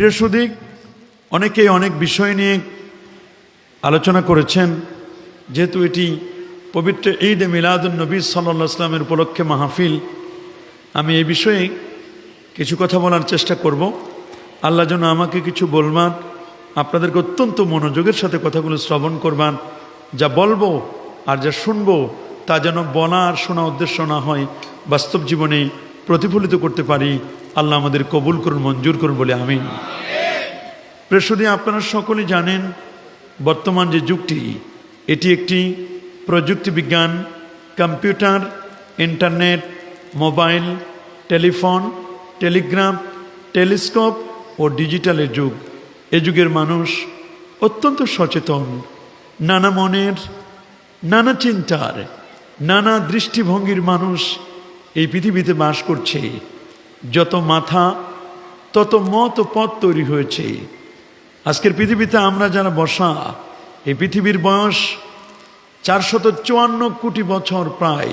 প্রিয় সুধী, অনেকেই অনেক বিষয় নিয়ে আলোচনা করেছেন। যেহেতু এটি পবিত্র ঈদ মিলাদুন নবী সাল্লাল্লাহু আলাইহি ওয়াসাল্লামের উপলক্ষে মাহফিল, আমি এই বিষয়ে কিছু কথা বলার চেষ্টা করব। আল্লাহ যেন আমাকে কিছু বলবার, আপনাদেরকে অত্যন্ত মনোযোগের সাথে কথাগুলো শ্রবণ করবার, যা বলবো আর যা শুনবো তা যেন বলা আর শোনা উদ্দেশ্য না হয়, বাস্তব জীবনে প্রতিফলিত করতে পারি। আল্লাহ আমাদের কবুল করুন, মঞ্জুর করুন বলে আমিন। প্রিয় সুধী, আপনারা সকলেই জানেন বর্তমান যে যুগটি, এটি একটি প্রযুক্তি বিজ্ঞান, computer, internet, mobile, telephone, telegraph, telescope ও ডিজিটালের যুগ। এ যুগের মানুষ অত্যন্ত সচেতন, নানা মনের, নানা চিন্তার, নানা দৃষ্টিভঙ্গির মানুষ এই পৃথিবীতে বাস করছে। যত মাথা তত মত ও পথ তৈরি হয়েছে। আজকের পৃথিবীতে আমরা যারা বসা, এই পৃথিবীর বয়স 454 কোটি বছর প্রায়।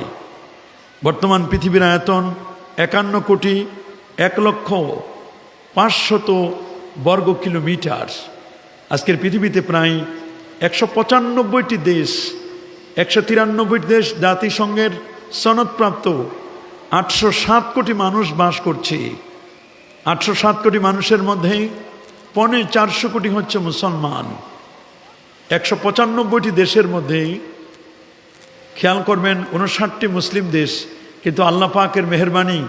বর্তমান পৃথিবীর আয়তন 51 কোটি 1,05,000 বর্গ কিলোমিটার। আজকের পৃথিবীতে প্রায় 195টি দেশ, 193 দেশ জাতিসংঘের সনদপ্রাপ্ত 807 কোটি মানুষ বাস করছে। 807 কোটি মানুষের মধ্যে 450 কোটি হচ্ছে মুসলমান। 195টি দেশের মধ্যে খেয়াল করবেন 59টি মুসলিম দেশ। কিন্তু আল্লাহ পাকের মেহেরবানি,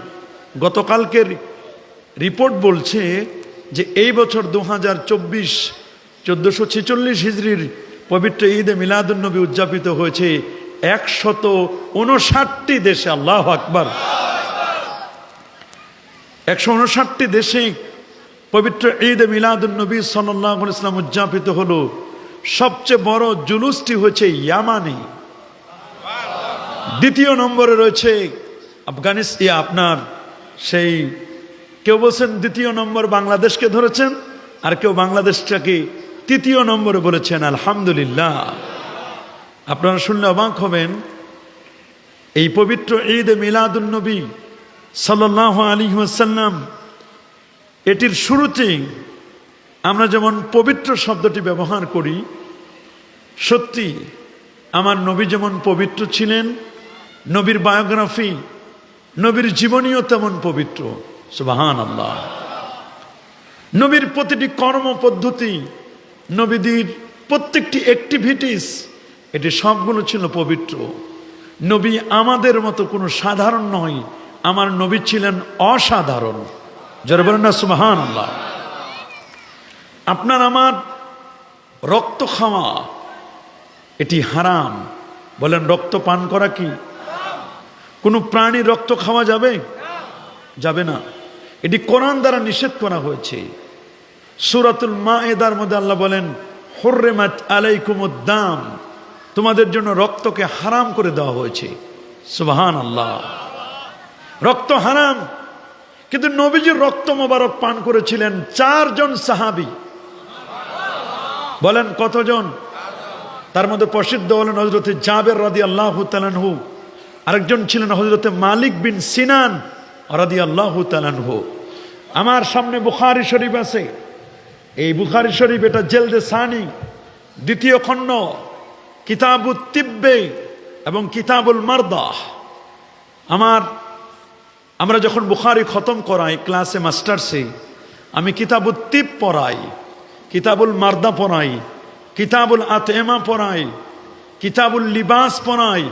গতকালকের রিপোর্ট বলছে যে এই বছর 2024 1446 হিজরির পবিত্র ঈদে মিলাদুন নবী উদযাপিত হয়েছে 159টি দেশে। আল্লাহু আকবার। 159টি দেশে পবিত্র ঈদে মিলাদুন নবী সাল্লাল্লাহু আলাইহি ওয়াসাল্লাম উদযাপিত হলো। সবচেয়ে বড় জুলুসটি হচ্ছে ইয়ামানে। দ্বিতীয় নম্বরে রয়েছে আফগানিস্তান। আপনার সেই কেউ বলছেন দ্বিতীয় নম্বর বাংলাদেশকে ধরেছেন, আর কেউ বাংলাদেশটাকে তৃতীয় নম্বরে বলেছেন। আলহামদুলিল্লাহ। আপনারা শুনলে অবাক হবেন, এই পবিত্র ঈদে মিলাদুন নবী সাল্লাল্লাহু আলাইহি ওয়াসাল্লাম, এটির শুরুতেই আমরা যেমন পবিত্র শব্দটি ব্যবহার করি, সত্যি আমার নবী যেমন পবিত্র ছিলেন, নবীর বায়োগ্রাফি, নবীর জীবনীও তেমন পবিত্র। সুবহানাল্লাহ। নবীর প্রতিটি কর্ম পদ্ধতি, নবীদের প্রত্যেকটি অ্যাক্টিভিটিস, এটি সবগুলো ছিল পবিত্র। নবী আমাদের মতো কোনো সাধারণ নয়, আমার নবী ছিলেন অসাধারণ। যারা বলেন না সুবহানাল্লাহ। আপনার আমার রক্ত খাওয়া এটি হারাম। বলেন, রক্ত পান করা কি? কোনো প্রাণীর রক্ত খাওয়া যাবে? যাবে না। এটি কোরআন দ্বারা নিষেধ করা হয়েছে। সূরাতুল মায়েদার মধ্যে আল্লাহ বলেন, হুররিমাত আলাইকুমুদ-দাম, তোমাদের জন্য রক্তকে হারাম করে দেওয়া হয়েছে। সুবহানাল্লাহ। রক্ত হারাম, কিন্তু নবীজির রক্ত মোবারক পান করেছিলেন 4 জন সাহাবী। বলেন কতজন? তার মধ্যে প্রসিদ্ধ হলেন হযরতে জাবের রাদিয়াল্লাহু তাআলা আনহু, আরেকজন ছিলেন হযরতে মালিক বিন সিনান রাদিয়াল্লাহু তাআলা আনহু। আমার সামনে বুখারী শরীফ আছে। এই বুখারী শরীফ, এটা জেলদে সানি, দ্বিতীয় খণ্ড, কিতাবুত তিব্বে এবং কিতাবুল মারদাহ। আমরা যখন বুখারী খতম করাই ক্লাসে, মাস্টার্সে, আমি কিতাবুত তিব পড়াই, কিতাবুল মারদা পড়াই, কিতাবুল আতএমা পড়াই, কিতাবুল লিবাস পড়াই।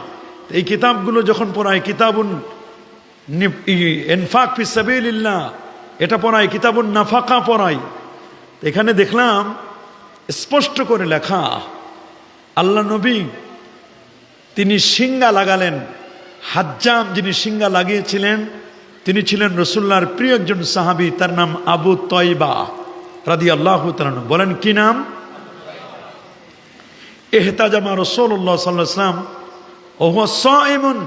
এই কিতাবগুলো যখন পড়াই, কিতাবুল ইনফাক ফি সাবিলিল্লাহ এটা পড়াই, কিতাবুল নাফাকা পড়াই। এখানে দেখলাম স্পষ্ট করে লেখা, আল্লাহ নবী তিনি সিঙ্গা লাগালেন। হাজ্জাম যিনি সিঙ্গা লাগিয়েছিলেন, তিনি ছিলেন রাসূলুল্লাহর প্রিয় একজন সাহাবী। তার নাম আবু তয়বা রাদিয়াল্লাহু তাআলা। বলেন কি নাম? ইহতাজামা রাসূলুল্লাহ সাল্লাল্লাহু আলাইহি ওয়াসাল্লাম ওয়া হুয়া সাইমুন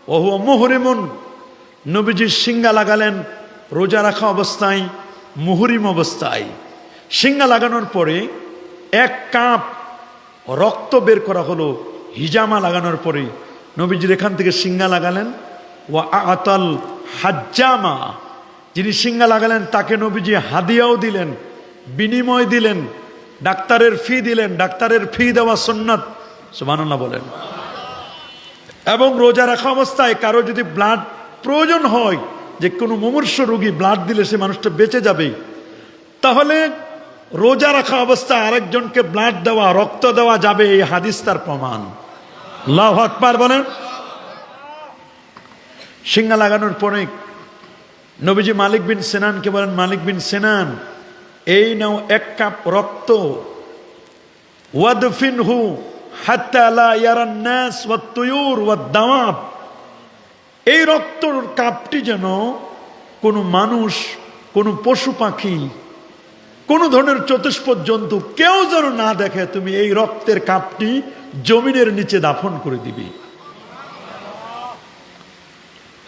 ওয়া হুয়া মুহরিমুন। নবীজি সিঙ্গা লাগালেন রোজা রাখা অবস্থায়, মুহরিম অবস্থায়। সিঙ্গা লাগানোর পরে 1 কাপ রক্ত বের করা হলো। হিজামা লাগানোর পরে নবীজির এখান থেকে সিঙ্গা লাগালেন। ওয়া আতাল হাজ্জামা, যিনি সিঙ্গা লাগালেন তাকে নবীজি হাদিয়াও দিলেন বিনিময় দিলেন, ডাক্তারের ফি দিলেন, ডাক্তারের ফি দেওয়া সুন্নাত, সুবহানাল্লাহ বলেন। এবং রোজা রাখা অবস্থায় কারো যদি ব্লাড প্রয়োজন হয়, যে কোনো মুমূর্ষ রোগী ব্লাড দিলে সে মানুষটা বেঁচে যাবে, তাহলে রোজা রাখা অবস্থায় আরেকজনকে ব্লাড দেওয়া, রক্ত দেওয়া যাবে, এই হাদিস তার প্রমাণ। আল্লাহু আকবার বলেন। সিঙ্গা লাগানোর পরে নবীজি মালিক বিন সিনানকে বলেন, মালিক বিন সিনান, এই নাও 1 কাপ রক্ত, ওয়াদফিনহু হাত্তা লা ইয়ারান নাস ওয়াত তুয়ুর ওয়াদ দাওয়াব, এই রক্তর কাপটি যেন কোনো মানুষ, কোনো পশু পাখি, কোন ধরনের চতুষ্পদ জন্তু কেউ যেন না দেখে, তুমি এই রক্তের কাপটি জমিনের নিচে দাফন করে দিবি।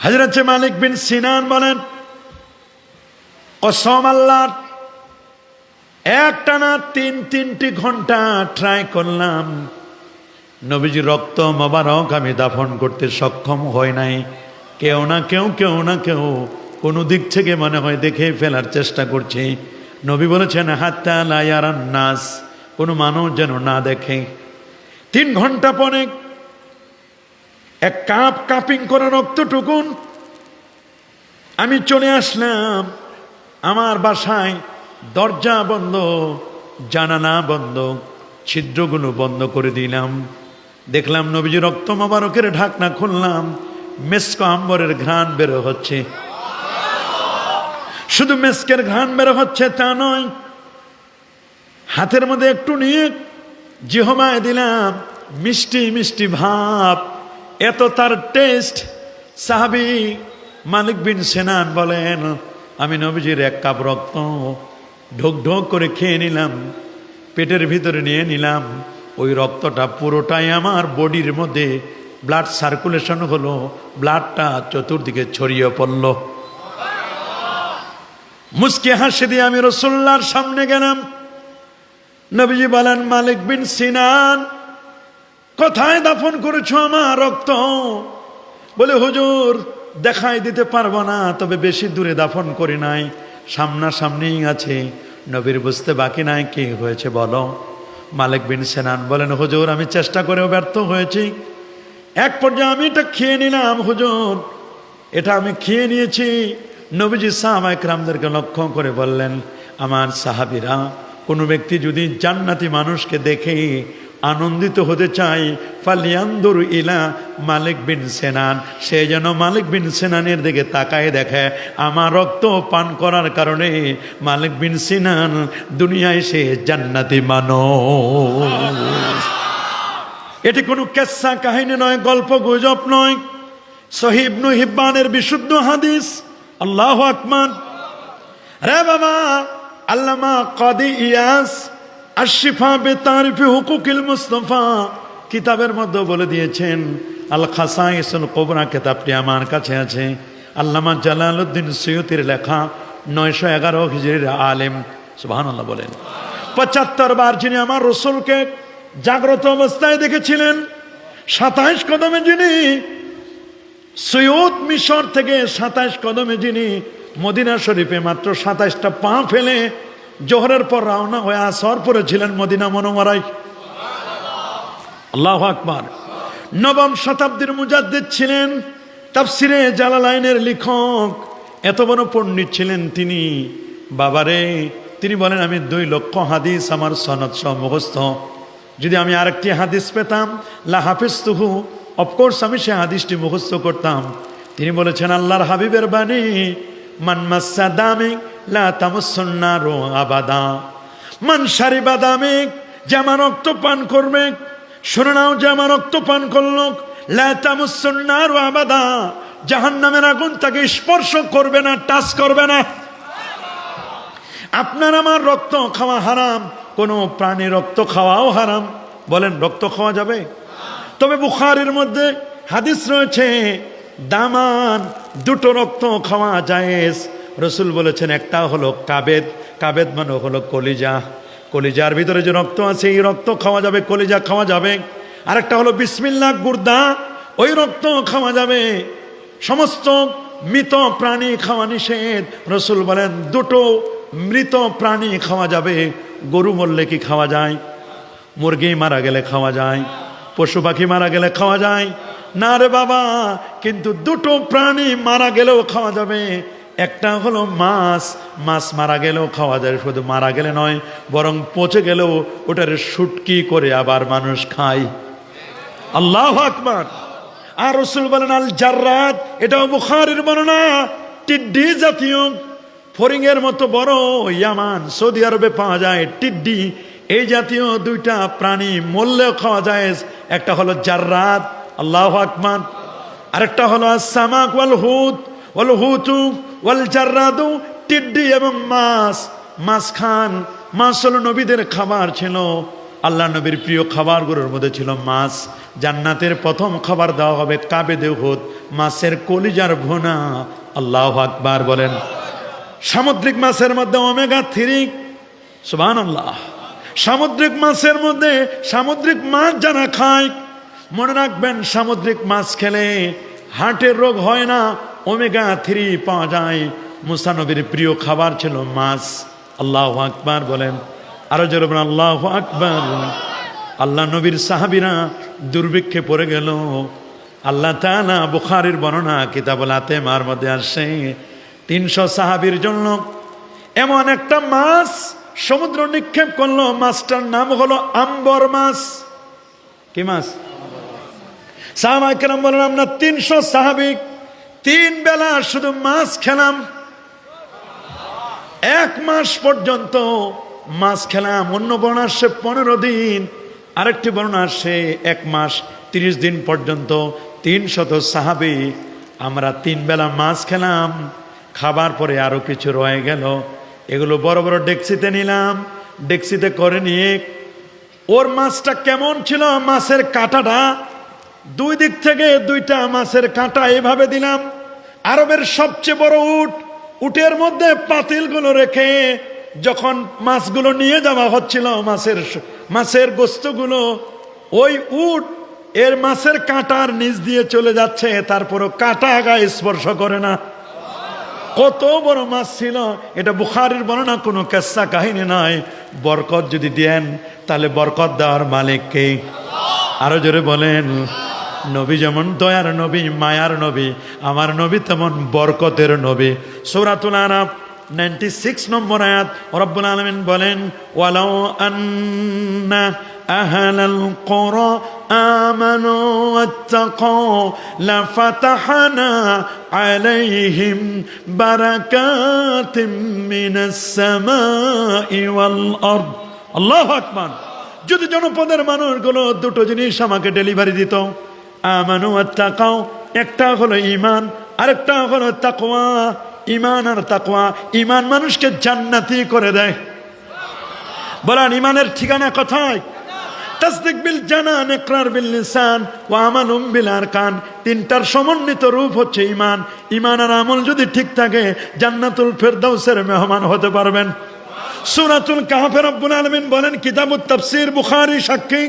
হযরত মালিক বিন সিনান বলেন, কসম আল্লাহর, একটানা 3-3টি ঘন্টা ট্রাই করলাম, নবীজি রক্ত মোবারক আমি দাফন করতে সক্ষম হয় নাই। কেউ না কেউ কোনো দিক থেকে মনে হয় দেখে ফেলার চেষ্টা করছে। নবী বলেছেন, হাত্তা লা ইয়ারান নাস, কোনো মানুষ যেন না দেখে। 3 ঘন্টা পরে 1 কাপ কাপিং করা রক্তটুকুন আমি চলে আসলাম আমার বাসায়, দরজা বন্ধ, জানালা বন্ধ, ছিদ্রগুলো বন্ধ করে দিলাম। দেখলাম নবীজি রক্ত মোবারকের ঢাকনা খুললাম, মেস্ক আম্বরের ঘ্রাণ বের হচ্ছে। শুধু মেস্কের ঘ্রাণ বের হচ্ছে তা নয়, হাতের মধ্যে একটু নিয়ে জিহবায় দিলাম, মিষ্টি মিষ্টি ভাব, এত তার টেস্ট। সাহাবী মালিক বিন সিনান বলেন, আমি নবীজির 1 কাপ রক্ত ঢোক ঢোক করে খেয়ে নিলাম, পেটের ভিতরে নিয়ে নিলাম। ওই রক্তটা পুরোটাই আমার বডির মধ্যে ব্লাড সার্কুলেশন হলো, ব্লাডটা চতুর্দিকে ছড়িয়ে পড়ল। মুস্কি হাসি দিয়ে আমি রাসূলুল্লাহর সামনে গেলাম। নবীজি বলেন, মালিক বিন সিনান, কোথায় দাফন করেছো আমার রক্ত? বলে, হুজুর দেখাই দিতে পারবো না, তবে বেশি দূরে দাফন করি নাই, সামনাসামনি আছে। নবীর বুঝতে বাকি নাই, কি হয়েছে বলো। মালিক বিন সিনান বলেন, হুজুর আমি চেষ্টা করেও ব্যর্থ হয়েছি। এক পর্যায়ে আমি এটা খেয়ে নিলাম হুজুর, এটা আমি খেয়ে নিয়েছি। নবীজি সাহাবায়ে কেরামদেরকে লক্ষ্য করে বললেন, আমার সাহাবীরা, কোনো ব্যক্তি যদি জান্নাতি মানুষকে দেখে আনন্দিত হতে চায়, ফালিয়ানদুর ইলা মালিক বিন সিনান, সে যেন মালিক বিন সিনানের দিকে তাকায় দেখে। আমার রক্ত পান করার কারণে মালিক বিন সিনান দুনিয়ায় সে জান্নাতি মানুষ। এটি কোনো কেচ্ছা কাহিনী নয়, গল্প গুজব নয়, সহিহ ইবনে হিব্বানের বিশুদ্ধ হাদিস। আল্লাহু আকবার। রে বাবা, আল্লামা কাদি ইয়াস আশ-শিফা বিতারিফি হুকুকিল মুস্তাফা কিতাবের মধ্যে বলে দিয়েছেন, আল খাসাইসুল কুবরা কিতাবটি আমার কাছে আছে, আল্লামা জালালউদ্দিন সুয়ুতির লেখা, 911 হিজরির আলেম। সুবহানাল্লাহ বলেন। 75 বার যিনি আমার রাসূলকে জাগ্রত অবস্থায় দেখেছিলেন, 27 কদমে যিনি সুয়ুত মিশর থেকে 27 কদমে যিনি মদিনা শরীফে মাত্র 27টা পা ফেলে জোহরের পর রওনা হয়ে আসর পড়েছিলেন মদিনা মুনাওয়ারায়। আল্লাহু আকবার। 9ম শতাব্দীর মুজাদ্দিদ ছিলেন, তাফসিরে জালালাইনের লেখক, এত বড় পণ্ডিত ছিলেন তিনি। বাবারে, তিনি বলেন, আমি 2 লক্ষ হাদিস আমার সনদ সহ মুখস্থ। যদি আমি আরেকটি হাদিস পেতাম, লা হাফিজতুহু, অফকোর্স আমি সে হাদিসটি মুখস্থ করতাম। তিনি বলেছেন, আল্লাহর হাবিবের বাণী, মান মাসসা দামি লা তামাসসুন নারু আবাদা, মান শারিবা দামি, যে আমার রক্ত পান করবে, শুনে নাও, যে আমার রক্ত পান করলো, লা তামাসসুন নারু আবাদা, জাহান্নামের আগুন তাকে স্পর্শ করবে না, টাচ করবে না। আপনার আমার রক্ত খাওয়া হারাম, কোনো প্রাণীর রক্ত খাওয়াও হারাম। বলেন, রক্ত খাওয়া যাবে? তবে বুখারীর মধ্যে হাদিস রয়েছে, দামান, 2টো রক্ত খাওয়া জায়েজ। রাসূল বলেছেন, একটা হলো কাবেদ, কাবেদ মানে হলো কলিজা, কলিজার ভিতরে যে রক্ত আছে এই রক্ত খাওয়া যাবে, কলিজা খাওয়া যাবে। আরেকটা হলো বিসমিল্লাহ গুর্দা, ওই রক্ত খাওয়া যাবে। সমস্ত মৃত প্রাণী খাওয়া নিষেধ। রাসূল বলেন, 2টো মৃত প্রাণী খাওয়া যাবে। গরু মরলে কি খাওয়া যায়? মুরগি মারা গেলে খাওয়া যায়? পশু পাখি মারা গেলে খাওয়া যায় না রে বাবা। কিন্তু দুটো প্রাণী মারা গেলেও খাওয়া যাবে। একটা হলো মাছ, মাছ মারা গেলেও খাওয়া যায়। শুধু মারা গেলে নয়, বরং পচে গেলেও ওটার শুটকি করে আবার মানুষ খায়। আল্লাহু আকবার। আর রাসূল বলেন আল জাররাদ, এটাও বুখারীর বর্ণনা, টিড্ডি জাতীয় ফড়িংয়ের মতো বড়, ইয়ামান সৌদি আরবে পাওয়া যায় টিড্ডি। এই জাতীয় দুইটা প্রাণী মরলেও খাওয়া যায়। একটা হলো জাররাদ, আল্লাহু আকবার। আরেকটা হলো আস-সামাক ওয়াল হুত, ওয়াল হুতু ওয়াল জাররাদু, টিড্ডি এবং মাছ। মাছ খান। মাছ হলো নবীদের খাবার ছিল। আল্লাহ নবীর প্রিয় খাবারগুলোর মধ্যে ছিল মাছ। জান্নাতের প্রথম খাবার দেওয়া হবে কাবেদে হুত, মাছের কলিজার ভুনা। আল্লাহু আকবার বলেন। সামুদ্রিক মাছের মধ্যে ওমেগা 3, সুবহানাল্লাহ। সামুদ্রিক মাছের মধ্যে, সামুদ্রিক মাছ যারা খায়, মনে রাখবেন সামুদ্রিক মাছ খেলে হার্টের রোগ হয় না, ওমেগা 3 পাওয়া যায়। মুসা নবীর প্রিয় খাবার ছিল মাছ। আল্লাহু আকবার বলেন। আরো জোরে বলেন আল্লাহু আকবার। আল্লাহ নবীর সাহাবীরা দুর্ভিক্ষে পড়ে গেল। আল্লাহ তাআলা বুখারীর বর্ণনা কিতাবুল আতেমার মধ্যে আসে, 300 সাহাবীর জন্য এমন একটা মাছ সমুদ্র নিক্ষেপ করলো। মাছটার নাম হলো আম্বর মাছ। কি মাছ? সাহাবায়ে কেরাম বলেন আমরা 300 সাহাবী 3 বেলা শুধু মাছ খেলাম। 1 মাস পর্যন্ত মাছ খেলাম। অন্য বর্ণনা আসছে 15 দিন, আরেকটি বর্ণনা আসছে 1 মাস 30 দিন পর্যন্ত। 300 সাহাবী আমরা 3 বেলা মাছ খেলাম। খাবার পরে আরো কিছু রয়ে গেল, এগুলো বড় বড় ডেকচিতে নিলাম। ডেকচিতে করে নিয়ে ওর মাছটা কেমন ছিল, মাছের কাঁটাটা 2 দিক থেকে 2টা মাছের কাঁটা এভাবে দিলাম। আরবের সবচেয়ে বড় উট, উটের মধ্যে পাতিলগুলো রেখে যখন মাছগুলো নিয়ে যাওয়া হচ্ছিল, মাছের গোস্তগুলো, ওই উট এর মাছের কাঁটার নিচ দিয়ে চলে যাচ্ছে, তারপরও কাঁটা গায়ে স্পর্শ করে না। কত বড় মাছ ছিল এটা। বুখারীর বর্ণনা, কোনো কিসসা কাহিনী নয়। বরকত যদি দেন তাহলে বরকত দেওয়ার মালিক কে? আরো জোরে বলেন। নবী যেমন দয়ার নবী, মায়ার নবী, আমার নবী তেমন বরকতের নবী। সূরাতুল আরাফ 96 নম্বর আয়াত রব্বুল আলামিন বলেন, ওয়ালাউ আন্না আহলাল কুরা আমানু ওয়াত্তাকাউ লাফাতাহনা আলাইহিম বারাকাতিম মিনাস সামাই ওয়াল আরদ। আল্লাহু আকবার। যদি জনপদের মানুষগুলো দুটো জিনিস আমাকে ডেলিভারি দিত, আমানু ওয়াত্তাকাউ, একটা হলো ঈমান, আরেকটা হলো তাকওয়া। ঈমান আর তাকওয়া, ঈমান মানুষকে জান্নাতি করে দেয়। বলেন ঈমানের ঠিকানা কোথায়? তাসদিক বিল জানান, ইকরার বিল লিসান ওয়া আমালুম বিল আরকান। 3টার সমন্বিত রূপ হচ্ছে ঈমান। ঈমান আর আমল যদি ঠিক থাকে, জান্নাতুল ফেরদাউসের মেহমান হতে পারবেন। সূরাতুল কাহফে রব্বুল আলামিন বলেন, কিতাবুত তাফসীর, বুখারী সাক্ষী,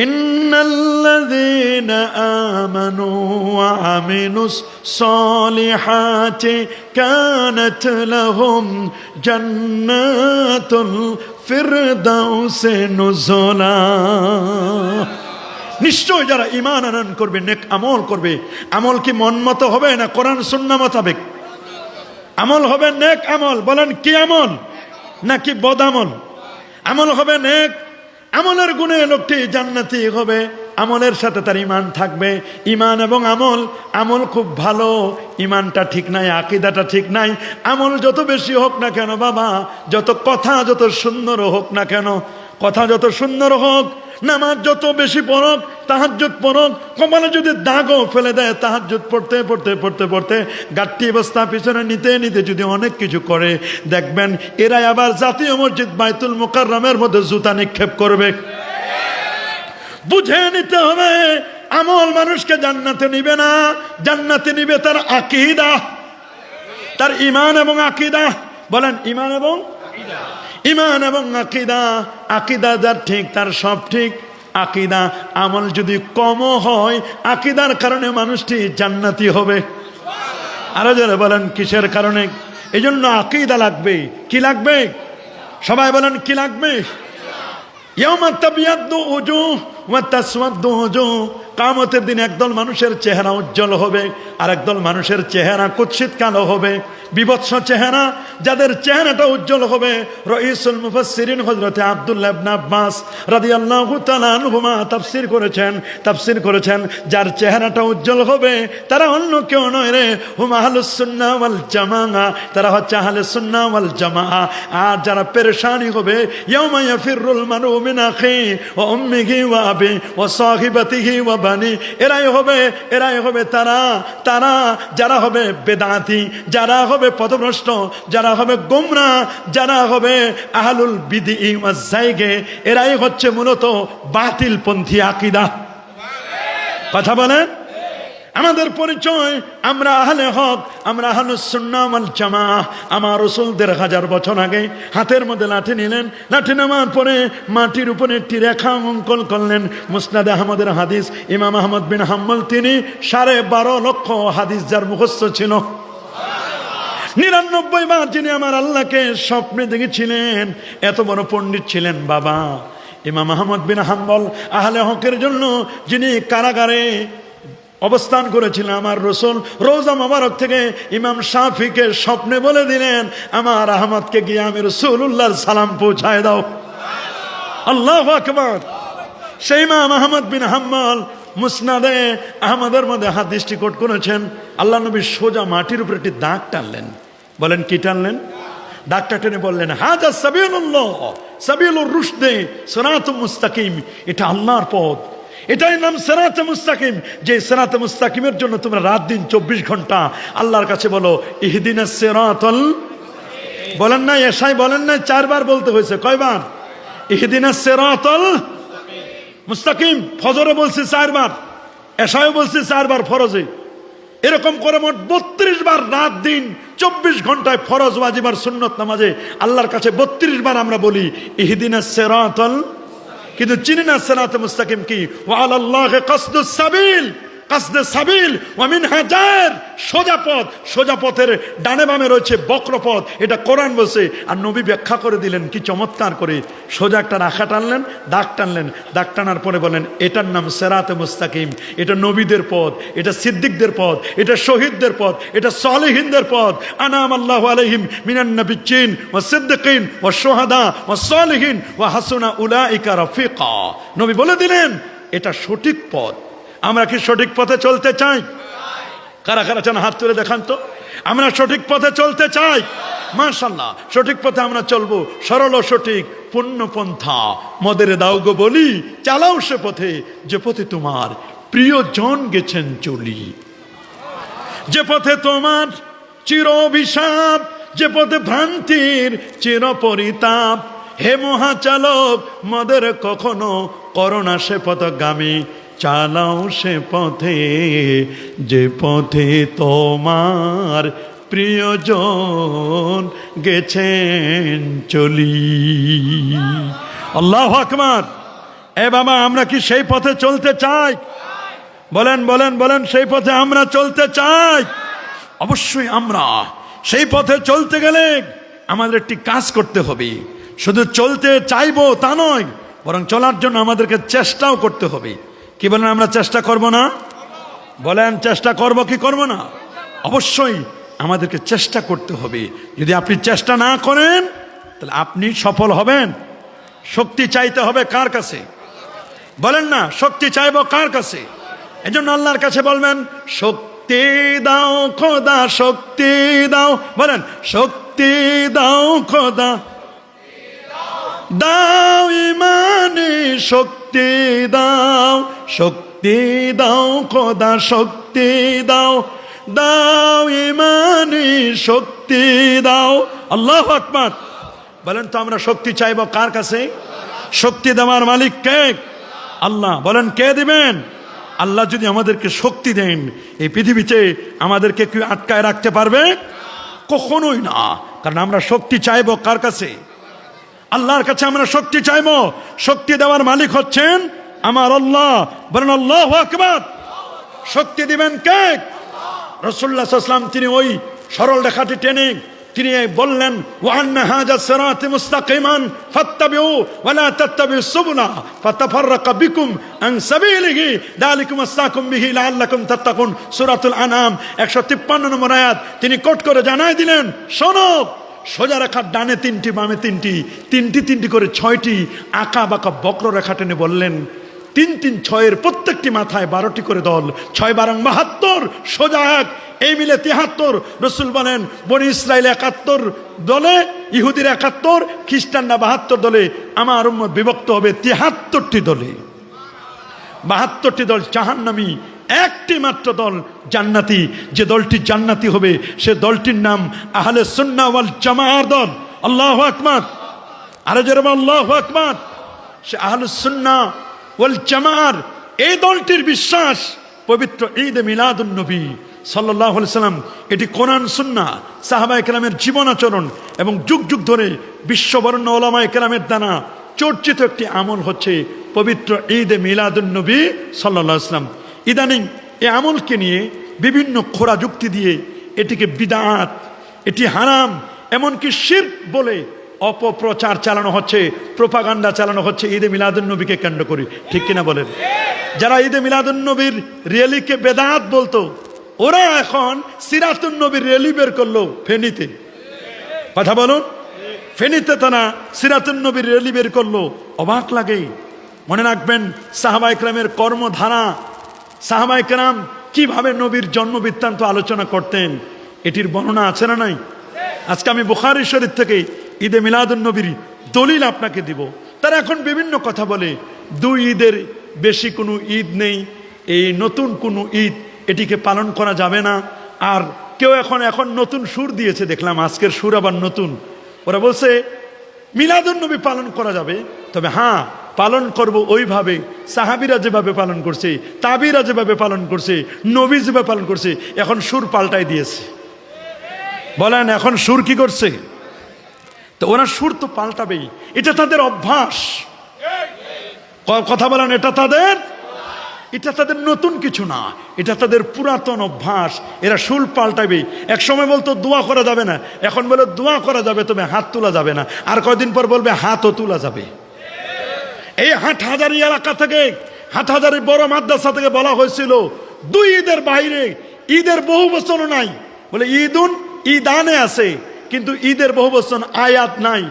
ইন্নাল্লাযীনা আমানু ওয়া আমিলুস সলিহাতি কানাত লাহুম জান্নাতুল ফিরদাউসে নুজুলা। নিশ্চয় যারা ঈমান আনয়ন করবে, নেক আমল করবে। আমল কি মন মতো হবে না কোরআন সুন্নাহ মোতাবেক? আমল হবে নেক আমল। বলেন কি আমল? নাকি বদ আমল? আমল হবে নেক। আমলের গুণে লোকটি জান্নাতি হবে। আমলের সাথে তার ঈমান থাকবে। ঈমান এবং আমল, আমল খুব ভালো, ঈমানটা ঠিক নাই, আকীদাটা ঠিক নাই। আমল যত বেশি হোক না কেন বাবা, যত কথা যত সুন্দর হোক না কেন, কথা যত সুন্দর হোক, নামাজ যত বেশি পড়ক, তাহাজ্জুদ পড়ক, কপালে যদি দাগও ফেলে দেয়, তাহাজ্জুদ পড়তে পড়তে পড়তে পড়তে গাট্টি অবস্থা পিছনে নিতে নিতে যদি অনেক কিছু করে, দেখবেন এরাই আবার জাতীয় মসজিদ বাইতুল মুকাররমের মধ্যে জুতা নিক্ষেপ করবে। বুঝে নিতে হবে, আমল মানুষকে জান্নাতে নিবে না। জান্নাতে নিবে তার আকীদা, তার ঈমান এবং আকীদা। বলেন ঈমান এবং আকীদা। ঈমান এবং আকীদা। আকীদা যার ঠিক তার সব ঠিক। আকীদা, আমল যদি কমও হয়, আকীদার কারণে মানুষটি জান্নাতি হবে। আরো যারা বলেন কিসের কারণে? এই জন্য আকীদা লাগবে। কি লাগবে? সবাই বলেন কি লাগবে? ইয়াউমা তাবিয়াদ্দু উজুহ ওয়া তাসওয়াদ্দু উজুহ, কিয়ামতের দিন একদল মানুষের চেহারা উজ্জ্বল হবে আর একদল মানুষের চেহারা কুৎসিত কালো হবে, বিভৎস চেহারা। যাদের চেহারাটা উজ্জ্বল হবে, রাইসুল মুফাসসিরিন হযরত আব্দুল্লাহ ইবনে আব্বাস রাদিয়াল্লাহু তাআলা আনহুমা তাফসীর করেছেন যার চেহারাটা উজ্জ্বল হবে তারা অন্য কেউ নয় রে, হুম আহলুস সুন্নাহ ওয়াল জামাআহ, তারা হচ্ছে আহলে সুন্নাহ ওয়াল জামাআহ। আর যারা পেরেশানি হবে, ইয়াউমা ইয়াফিরুল মারউ মিন আখিহি ওয়া উম্মিহি ওয়া আবি ওয়া সাহিবাতিহি ওয়া বানি, এরাই হবে তারা যারা হবে বেদাতি, যারা হবে পথভ্রষ্ট, যারা হবে গোমরা, যারা হবে আহলুল বিদঈ ওয়াজ যায়গে, এরাই হচ্ছে মূলত বাতিলপন্থী আকীদা। কথা বলেন। আমাদের পরিচয়, আমরা আহলে হক, আমরা আহলুস সুন্নাহ ওয়াল জামাআহ। আমার রাসূল ১৫০০ বছর আগে হাতের মধ্যে লাঠি নিলেন, লাঠি নেওয়ার পরে মাটির উপরে একটি রেখা অঙ্কন করলেন। মুসনাদে আহমদের হাদিস, ইমাম আহমদ বিন হাম্বল তিনি 12.5 লক্ষ হাদিস যার মুখস্থ ছিল। ৯৯ বার যিনি আমার আল্লাহকে স্বপ্নে দেখেছিলেন, এত বড় পণ্ডিত ছিলেন বাবা ইমাম আহমদ বিন হাম্বল। আহলে হকের জন্য যিনি কারাগারে অবস্থান করেছিলেন, আমার রাসূল রোজা মোবারক থেকে ইমাম শাফিকে স্বপ্নে বলে দিলেন, আমার আহমদকে গিয়ে আমি রাসূলুল্লাহর সালাম পৌঁছায় দাও। আল্লাহু আকবার। সেই ইমাম আহমদ বিন হাম্বল মুসনাদে আহমদের মধ্যে হাদিসটি কোট করেছেন। আল্লাহ নবী সোজা মাটির উপরে একটি দাগ টানলেন। বলেন কি টানলেন? দাগটা টেনে বললেন, হাজা সাবিলুল্লাহ সাবিলুর রুশদে সিরাতুম মুস্তাকিম, এটা আল্লাহর পথ, এটাই নাম সিরাতে মুস্তাকিম। যে সিরাতে মুস্তাকিমের জন্য তোমরা রাত দিন 24 ঘন্টা আল্লাহর কাছে বলো ইহদিনাস সিরাতাল, বলেন না এশাই বলেন না, 4 বার বলতে হয়েছে। কয়বার? ইহদিনাস সিরাতাল মুস্তাকিম। ফজরে বলছি 4 বার, এশায়ও বলছি 4 বার ফরজে। এরকম করে মোট 32 বার রাত দিন 24 ঘন্টায় ফরজ, ওয়াজিব আর সুন্নত নামাজে আল্লাহর কাছে 32 বার আমরা বলি ইহদিনাস সিরাতাল, কিন্তু চিনি না সিরাতে মুস্তাকিম কি। ওয়া আলাল্লাহি কাসদুস সাবিল, কাসদে সাবিল ওয়া মিনহাজার, সোজা পথ। সোজা পথের ডানে বামে রয়েছে বক্র পথ, এটা কোরআন বলছে। আর নবী ব্যাখ্যা করে দিলেন কি চমৎকার করে। সোজা একটা রাখা টানলেন, দাগ টানলেন, দাগ টানার পরে বলেন এটার নাম সিরাতে মুস্তাকিম। এটা নবীদের পথ, এটা সিদ্দিকদের পথ, এটা শহীদদের পথ, এটা সালেহিনদের পথ। আনাম আল্লাহু আলাইহিম মিনান নাবিয়্যিন ওয়া সিদ্দিকিন ওয়া শুহাদা ওয়া সালিহিন ওয়া হাসুনা উলাইকা রাফিকা। নবী বলে দিলেন এটা সঠিক পথ। আমরা কি সঠিক পথে চলতে চাই? কারা কারা চান হাত তুলে দেখান তো। আমরা সঠিক পথে চলতে চাই, মাশাআল্লাহ। সঠিক পথে আমরা চলবো, সরল ও সঠিক পূর্ণ পন্থা মদের দাও গো বলি, চালাও সে পথে যে পথে তোমার প্রিয়জন গেছেন চলি। যে পথে তোমার চির অভিশাপ, যে পথে ভ্রান্তির চির পরিতাপ, হে মহাচালক মদের কখনো করোনা সে পথগামী, চালাও সে পথে যে পথে তোমার প্রিয়জন গেছেন চলি। আল্লাহু আকবার। এ বাবা, আমরা কি সেই পথে চলতে চাই? বলেন বলেন বলেন, সেই পথে আমরা চলতে চাই? অবশ্যই। আমরা সেই পথে চলতে গেলে আমাদের একটি কাজ করতে হবে। শুধু চলতে চাইবো তা নয়, বরং চলার জন্য আমাদেরকে চেষ্টাও করতে হবে। কি বলেন, আমরা চেষ্টা করব না? বলেন চেষ্টা করব কি করব না? অবশ্যই আমাদেরকে চেষ্টা করতে হবে। যদি আপনি চেষ্টা না করেন তাহলে আপনি সফল হবেন। শক্তি চাইতে হবে কার কাছে? বলেন না, শক্তি চাইবো কার কাছে? এজন্য আল্লাহর কাছে বলবেন শক্তি দাও খোদা, শক্তি দাও। বলেন শক্তি দাও খোদা, দাও ইমানে শক্তি দাও, শক্তি দাও খোদা, শক্তি দাও, দাও ইমানে শক্তি দাও। আল্লাহু আকবার। বলেন তো আমরা শক্তি চাইবো কার কাছে? শক্তি দেওয়ার মালিক কে? আল্লাহ। বলেন কে দিবেন? আল্লাহ যদি আমাদেরকে শক্তি দেন, এই পৃথিবীতে আমাদেরকে কি আটকায় রাখতে পারবে? কখনোই না। কারণ আমরা শক্তি চাইবো কার কাছে? আল্লাহর কাছে আমরা শক্তি চাইবো। শক্তি দেওয়ার মালিক হচ্ছেন আমার আল্লাহ। বলেন আল্লাহু আকবার। শক্তি দিবেন কে? রাসূলুল্লাহ সাল্লাল্লাহু আলাইহি ওয়াসাল্লাম তিনি ওই সরল রেখাটি টেনে তিনি বললেন ওয়া আন্না হাযা সিরাতি মুস্তাকিমান ফাত্তাবিউ ওয়া লা তাত্তাবিউস সুবুলা ফাতাফাররাকা বিকুম আন সাবিলিহি যালিকুম আসাকুম বিহি লাআল্লাকুম তাত্তাকুন। সূরাতুল আনআম 153 নম্বর আয়াত। তিনি কোট করে জানাই দিলেন, শোনো, সোজা রেখার ডানে 3টি, বামে 3টি, 3টি করে 6টি আঁকা বাঁকা বক্ররেখা টেনে বললেন 3 3 6-এর প্রত্যেকটি মাথায় 12টি করে দল, 6 12 72, সোজা এক, এই মিলে 73। রসুল বলেন বনি ইসরায়েল 71 দলে, ইহুদির 71, খ্রিস্টানরা 72 দলে, আমার উম্মত বিভক্ত হবে 73টি দলে। 72টি দল জাহান্নামী, একটি মাত্র দল জান্নাতি। যে দলটি জান্নাতি হবে সে দলটির নাম আহলে সুন্নাহ ওয়াল জামাআর দল। আল্লাহু আকবার, আরে জোরে বল আল্লাহু আকবার। সে আহলে সুন্নাহ ওয়াল জামাআর এই দলটির বিশ্বাস পবিত্র ঈদে মিলাদুন নবী সাল্লাল্লাহু আলাইহি সাল্লাম, এটি কোরআন সুন্নাহ সাহাবায়ে কেরামের জীবন আচরণ এবং যুগ যুগ ধরে বিশ্ববরেণ্য ওলামায়ে কেরামের দ্বারা চর্চিত একটি আমল হচ্ছে পবিত্র ঈদে মিলাদুন নবী সাল্লাল্লাহু আলাইহি সাল্লাম। ইদানিং এই আমলকে নিয়ে বিভিন্ন খোরা যুক্তি দিয়ে এটিকে বিদআত, এটি হারাম, এমনকি শিরক বলে অপপ্রচার চালানো হচ্ছে, প্রোপাগান্ডা চালানো হচ্ছে ঈদে মিলাদুন নবীকে কেন্দ্র করে। ঠিক কিনা বলেন? যারা ঈদে মিলাদুন নবীর র্যালিকে বেদাত বলতো, ওরা এখন সিরাতুন নবীর র্যালি বের করলো ফেনীতে। কথা বলুন, ফেনীতে তারা সিরাতুন নবীর র্যালি বের করলো। অবাক লাগে। মনে রাখবেন সাহাবায়ে কেরামের কর্মধারা, সাহাবায়ে কেরাম কিভাবে নবীর জন্ম বৃত্তান্ত আলোচনা করতেন, এটির বর্ণনা আছে না নাই? আজকে আমি বুখারী শরীফ থেকে ঈদে মিলাদুন নবীর দলিল আপনাকে দিব। তারা এখন বিভিন্ন কথা বলে, 2 ঈদের বেশি কোনো ঈদ নেই, এই নতুন কোনো ঈদ, এটিকে পালন করা যাবে না। আর কেউ এখন নতুন সুর দিয়েছে, দেখলাম আজকের সুর আবার নতুন। ওরা বলছে মিলাদুন নবী পালন করা যাবে, তবে হ্যাঁ পালন করব ওইভাবে সাহাবীরা যেভাবে পালন করছে, তাবিরা যেভাবে পালন করছে, নবী যেভাবে পালন করছে। এখন সুর পাল্টাই দিয়েছে। বলেন এখন সুর কি করছে? তো ওরা সুর তো পাল্টাবেই, এটা তাদের অভ্যাস। কথা বলেন, এটা তাদের নতুন কিছু না, এটা তাদের পুরাতন অভ্যাস। এরা সুর পাল্টাবে। এক সময় বলতো দোয়া করা যাবে না, এখন বলে দোয়া করা যাবে, তবে হাত তোলা যাবে না। আর কয়দিন পর বলবে হাতও তোলা যাবে। এই হাটহাজারী এলাকা থেকে, হাটহাজারী বড় মাদ্রাসা থেকে বলা হয়েছিল 2 ঈদের বাইরে ঈদের বহু বচন নাই। বলে ঈদানে আছে, কিন্তু ঈদের বহু বচন আয়াত নাই।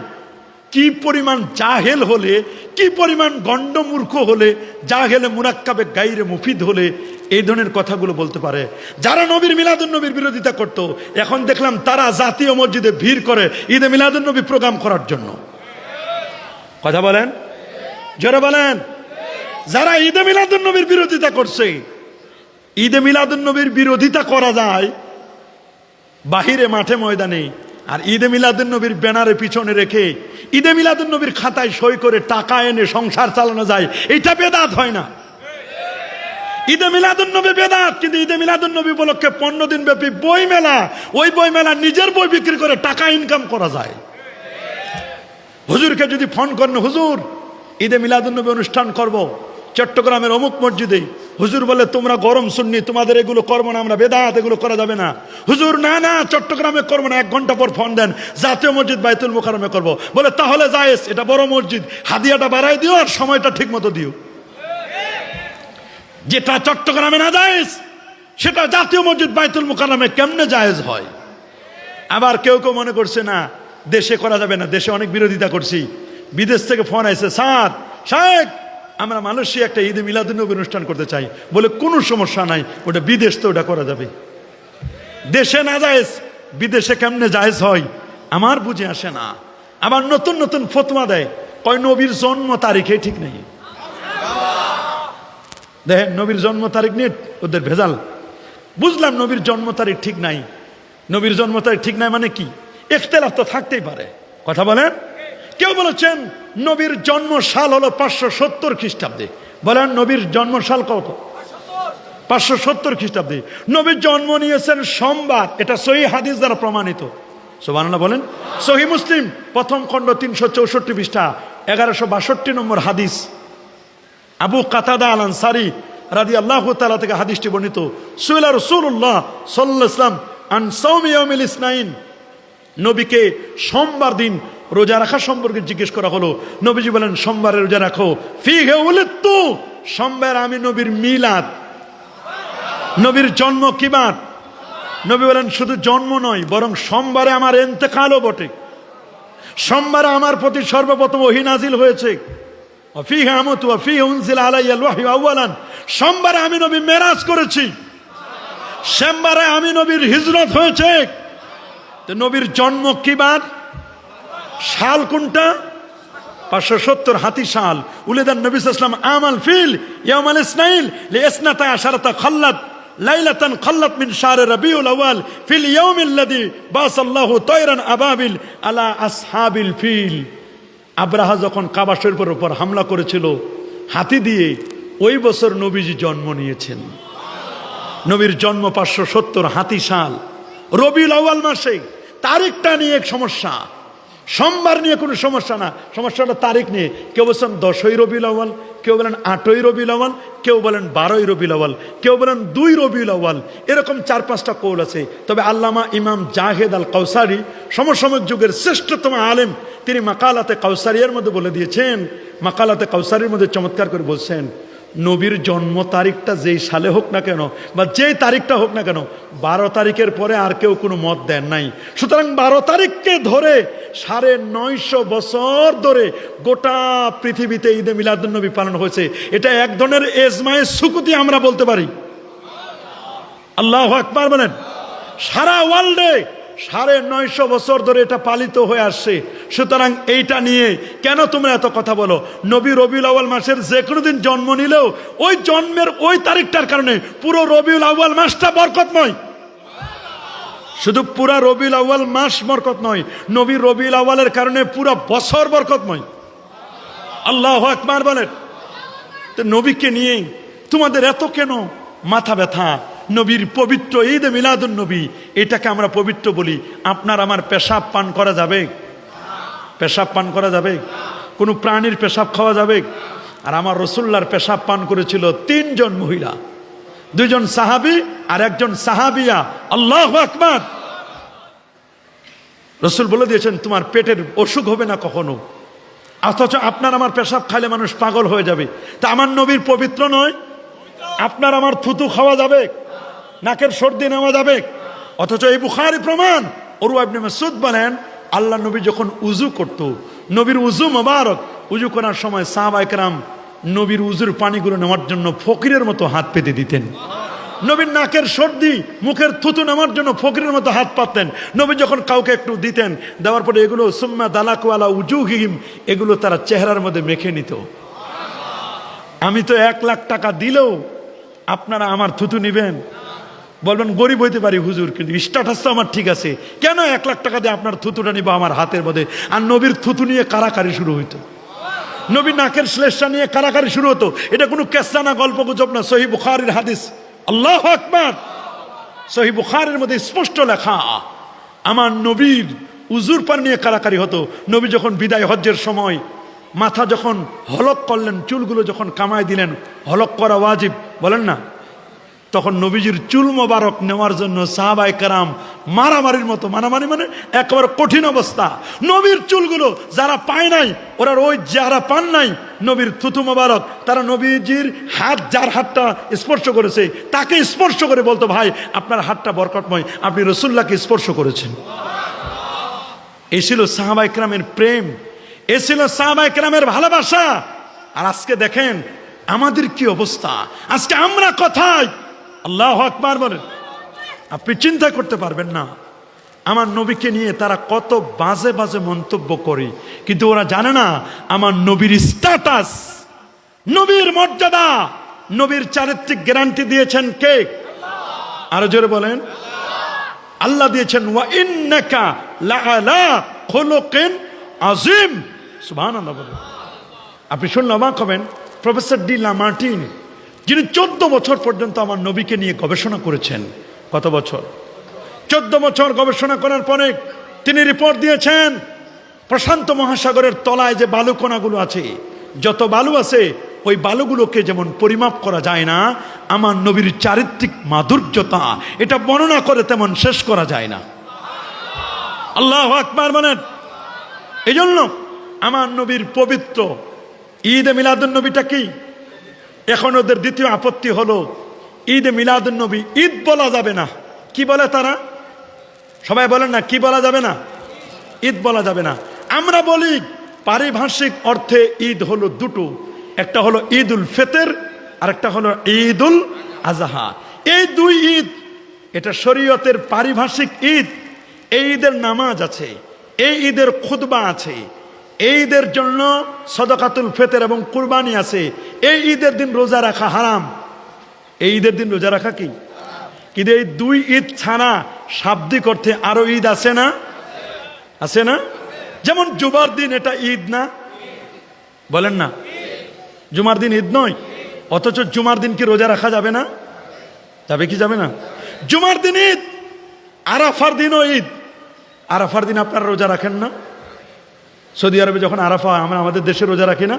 কি পরিমাণ জাহেল হলে, কি পরিমাণ গণ্ডমূর্খ হলে, জাহেলে মুরাক্কাবে গাইরে মুফিদ হলে এই ধরনের কথাগুলো বলতে পারে। যারা নবীর মিলাদুন নবীর বিরোধিতা করত, এখন দেখলাম তারা জাতীয় মসজিদে ভিড় করে ঈদে মিলাদুন নবী প্রোগ্রাম করার জন্য। কথা বলেন, জোরে বলেন। যারা ঈদে মিলাদুন নবীর বিরোধিতা করছে, ঈদে মিলাদুন নবীর বিরোধিতা করা যায় বাহিরে মাঠে ময়দানে, আর ঈদে মিলাদুন নবীর ব্যানারে পিছনে রেখে ঈদে মিলাদুন নবীর খাতায় সই করে টাকা এনে সংসার চালানো যায়, এটা বেদাত হয় না। ঈদে মিলাদুন নবী বেদাত, কিন্তু ঈদে মিলাদুন নবী উপলক্ষে 15 দিন ব্যাপী বই মেলা, ওই বই মেলা নিজের বই বিক্রি করে টাকা ইনকাম করা যায়। হুজুরকে যদি ফোন করেন, হুজুর ঈদে মিলাদুন নবী অনুষ্ঠান করব চট্টগ্রামের অমুক মসজিদে, হুজুর বলে তোমরা গরম সুন্নি, তোমাদের এগুলো করবো না, আমরা বেদাত, এগুলো করা যাবে না। হুজুর না চট্টগ্রামে করবো না, 1 ঘন্টা পর ফোন দেন জাতীয় মসজিদ বাইতুল মুকাররমে করবো। বলে তাহলে জায়েজ, এটা বড় মসজিদ, হাদিয়াটা বাড়াই দিও আর সময়টা ঠিক মতো দিও। যেটা চট্টগ্রামে না জায়েজ, সেটা জাতীয় মসজিদ বাইতুল মুকাররমে কেমনে জায়েজ হয়? আবার কেউ মনে করছে না দেশে করা যাবে না, দেশে অনেক বিরোধিতা করছি। বিদেশ থেকে ফোন আসছে, স্যার শাহেক আমরা মালয়েশিয়া একটা ঈদে মিলাদুন নবী অনুষ্ঠান করতে চাই। বলে কোনো সমস্যা নাই, ওটা বিদেশ তো ওটা করা যাবে। দেশে না জায়েজ, বিদেশে কেমনে জায়েজ হয় আমার বুঝে আসে না। আবার নতুন নতুন ফতোয়া দেয়, কয় নবীর জন্ম তারিখে ঠিক নেই। দেখেন নবীর জন্ম তারিখ নিয়ে ওদের ভেজাল। বুঝলাম নবীর জন্ম তারিখ ঠিক নাই, নবীর জন্ম তারিখ ঠিক নাই মানে কি? ইখতিলাফ তো থাকতেই পারে। কথা বলেন। কেউ বলেছেন নবীর জন্ম সাল হলো 570 খ্রিস্টাব্দে। বলেন নবীর জন্ম সাল কত? 570 খ্রিস্টাব্দে। নবীর জন্ম নিয়েছেন সোমবার, এটা সহিহ হাদিস দ্বারা প্রমাণিত। সুবহানাল্লাহ বলেন। সহিহ মুসলিম 1ম খণ্ড 364 পৃষ্ঠা 1162 নম্বর হাদিস। আবু কাতাদা আল আনসারী রাদিয়াল্লাহু তাআলা থেকে হাদিসটি বর্ণিত। সুইলা রাসূলুল্লাহ সাল্লাল্লাহু আলাইহি ওয়াসাল্লাম আন সাওমি ইয়াউমিল ইসনাইন নবীকে সোমবার দিন রোজা রাখা সম্পর্কে জিজ্ঞেস করা হলো। নবীজি বলেন, সোমবারে রোজা রাখো। ফিহে উলিদতু, সোমবার আমি নবীর মিলাদ, নবীর জন্ম কিবার। নবী বলেন, শুধু জন্ম নয়, বরং সোমবারে আমার ইন্তেকালও বটে। সোমবারে আমার প্রতি সর্বপ্রথম ওহী নাজিল হয়েছে। ফিহে আমতু ওয়া ফিহে উনজিলা আলাইয়াল ওয়াহয়ু আউয়ালান, সোমবারে আমি নবী মেরাজ করেছি। সোমবারে আমি নবীর হিজরত হয়েছে। তো নবীর জন্ম কিবার, সাল কোনটা? 570 হাতি সাল। উলিদান নবী সাল্লাল্লাহু আলাইহি ওয়াসাল্লাম আমাল ফিল ইয়াউমাল ইসনাইন লিইসনাতা আশারাতা খাল্লাত লাইলাতান খাল্লাত মিন শাহরি রবিউল আউয়াল ফিল ইয়াউমিল্লাযী বাসাল্লাহু তায়রান আবাবিল আলা আসহাবিল ফিল। আব্রাহা যখন কাবা শরীফের উপর হামলা করেছিল হাতি দিয়ে, ওই বছর নবীজি জন্ম নিয়েছেন। নবীর জন্ম 570 হাতি সাল, রবিউল আউয়াল মাসে। তারিখটা নিয়ে এক সমস্যা, সোমবার নিয়ে কোনো সমস্যা না, সমস্যাটা তারিখ নিয়ে। কেউ বলছেন 10ই রবিউল আউয়াল, কেউ বলেন 8ই রবিউল আউয়াল, কেউ বলেন 12ই রবিউল আউয়াল, কেউ বলেন 2 রবিউল আউয়াল। এরকম 4-5টা কৌল আছে। তবে আল্লামা ইমাম জাহেদ আল কাউসারি, সমসাময়িক যুগের শ্রেষ্ঠতম আলেম, তিনি মাকালাতে কাউসারিয়ার মধ্যে বলে দিয়েছেন, মাকালাতে কাউসারির মধ্যে চমৎকার করে বলছেন, নবীর জন্ম তারিখটা যেই সালে হোক না কেন বা যেই তারিখটা হোক না কেন, 12 তারিখের পরে আর কেউ কোনো মত দেন নাই। সুতরাং 12 তারিখকে ধরে 950 বছর ধরে গোটা পৃথিবীতে ঈদে মিলাদুন নবী পালন হয়েছে। এটা এক ধরনের এজমায়ে সুকুতি আমরা বলতে পারি। আল্লাহু আকবার বলেন। সারা ওয়ার্ল্ডে 950 বছর ধরে এটা পালিত হয়ে আসছে। সুতরাং এইটা নিয়ে কেন তোমরা এত কথা বলো? নবী রবিউল আউয়াল মাসের যে কোনো দিন জন্ম নিলেও ওই জন্মের ওই তারিখটার কারণে পুরো রবিউল আউয়াল মাসটা বরকতময়। শুধু পুরা রবিউল আউয়াল মাস বরকত নয়, নবী রবিউল আউয়ালের কারণে পুরো বছর বরকতময়। আল্লাহু আকবার বলেন। তো নবীকে নিয়ে তোমাদের এত কেন মাথা ব্যথা? নবীর পবিত্র ঈদে মিলাদুন নবী, এটাকে আমরা পবিত্র বলি। আপনার আমার পেশাব পান করা যাবে? পেশাব পান করা যাবে? কোনো প্রাণীর পেশাব খাওয়া যাবে? আর আমার রাসূলুল্লাহর পেশাব পান করেছিল 3 জন মহিলা, 2 জন সাহাবী আর 1 জন সাহাবিয়া। আল্লাহু আকবার। রাসূল বলে দিয়েছেন, তোমার পেটের অসুখ হবে না কখনো। অথচ আপনার আমার পেশাব খাইলে মানুষ পাগল হয়ে যাবে। তা আমার নবীর পবিত্র নয়? আপনার আমার থুতু খাওয়া যাবে? নাকের সর্দি নেওয়া যাবে? অথচ এই বুখারী প্রমাণ। উরওয়া ইবনে মাসউদ বলেন, আল্লাহ নবী যখন উযু করত, নবীর উযু মোবারক, উযু করার সময় সাহাবায়ে কেরাম নবীর উযুর পানিগুলো নেওয়ার জন্য ফকিরের মতো হাত পেতে দিতেন। নবীর নাকের সর্দি, মুখের থুতু নেওয়ার জন্য ফকিরের মতো হাত পাততেন। নবী যখন কাউকে একটু দিতেন, দেওয়ার পরে এগুলো সুম্মা দালাকু আলা উজুহিহিম, এগুলো তারা চেহারার মধ্যে মেখে নিত। আমি তো 1 লাখ টাকা দিলেও আপনারা আমার থুতু নিবেন? বলবেন গরিব হইতে পারি হুজুর, কিন্তু স্ট্যাটাস তো আমার ঠিক আছে, কেন 1 লাখ টাকা দিয়ে আপনার থুতুটা নিব আমার হাতের মধ্যে? আর নবীর থুতু নিয়ে কারাকারি শুরু হইতো, নবীর নাকের শ্লেষা নিয়ে কারাকারি শুরু হতো। এটা কোনো কেসা না, গল্প গুজব না, সহিহ বুখারীর হাদিস। আল্লাহু আকবার। সহিহ বুখারীর মধ্যে স্পষ্ট লেখা, আমার নবীর উজুর পানি নিয়ে কারাকারি হতো। নবী যখন বিদায় হজ্জের সময় মাথা যখন হলক করলেন, চুলগুলো যখন কামাই দিলেন, হলক করা ওয়াজিব বলেন না, তখন নবীজির চুল মোবারক নেওয়ার জন্য সাহাবায়ে কেরাম মারামারির মতো, মারামারি মানে একেবারে কঠিন অবস্থা। নবীর চুলগুলো যারা পায় নাই, ওরা ওই যারা পান নাই নবীর থুতু মোবারক, তারা নবীজির হাত, যার হাতটা স্পর্শ করেছে তাকে স্পর্শ করে বলতো, ভাই আপনার হাতটা বরকতময়, আপনি রাসূলুল্লাহকে স্পর্শ করেছেন। এই ছিল সাহাবায়ে কেরামের প্রেম, এ ছিল সাহাবায়ে কেরামের ভালোবাসা। আর আজকে দেখেন আমাদের কি অবস্থা। আজকে আমরা কোথায়? আল্লাহু আকবার বলেন। আপনি চিন্তা করতে পারবেন না আমার নবীকে নিয়ে তারা কত বাজে বাজে মন্তব্য করে, কিন্তু ওরা জানে না আমার নবীর স্ট্যাটাস, নবীর মর্যাদা, নবীর চারিত্রিক গ্যারান্টি দিয়েছেন কে? আরো জোরে বলেন। আল্লাহ দিয়েছেন, ওয়া ইন্নাকা লাআলা খুলুকিন আযীম। সুবহানাল্লাহ বলেন। আপনি শুনলে অবাক হবেন, প্রফেসর ডি লামার্টিন, যিনি 14 বছর পর্যন্ত আমার নবীকে নিয়ে গবেষণা করেছেন। কত বছর? 14 বছর গবেষণা করার পরে তিনি রিপোর্ট দিয়েছেন, প্রশান্ত মহাসাগরের তলায় যে বালুকণাগুলো আছে, যত বালু আছে ওই বালুগুলোকে যেমন পরিমাপ করা যায় না, আমার নবীর চারিত্রিক মাধুর্যতা এটা বর্ণনা করে তেমন শেষ করা যায় না। আল্লাহু আকবার বলেন। এই জন্য আমার নবীর পবিত্র ঈদে মিলাদুন নবীটা কি? এখন ওদের দ্বিতীয় আপত্তি হলো ঈদে মিলাদুন নবী ঈদ বলা যাবে না। কি বলে তারা? সবাই বলেন না, কি বলা যাবে না? ঈদ বলা যাবে না। আমরা বলি পারিভাষিক অর্থে ঈদ হলো দুটো, একটা হলো ঈদ উল ফিতর আর একটা হলো ঈদ উল আজহা। এই দুই ঈদ, এটা শরীয়তের পারিভাষিক ঈদ। এই ঈদের নামাজ আছে, এই ঈদের খুতবা আছে, এই ঈদের জন্য সদকাতুল ফিতর এবং কুরবানি আছে। এই ঈদের দিন রোজা রাখা হারাম। এই ঈদের দিন রোজা রাখা কি? কিন্তু এই দুই ঈদ ছাড়া শাব্দিক অর্থে আরো ঈদ আছে না? আছে না? যেমন জুমার দিন, এটা ঈদ না? বলেন না, জুমার দিন ঈদ নয়, অথচ জুমার দিন কি রোজা রাখা যাবে না? যাবে কি যাবে না? জুমার দিন ঈদ, আরাফার দিনও ঈদ। আরাফার দিন আপনারা রোজা রাখেন না? সৌদি আরবে যখন আরাফা, আমরা আমাদের দেশে রোজা রাখি না?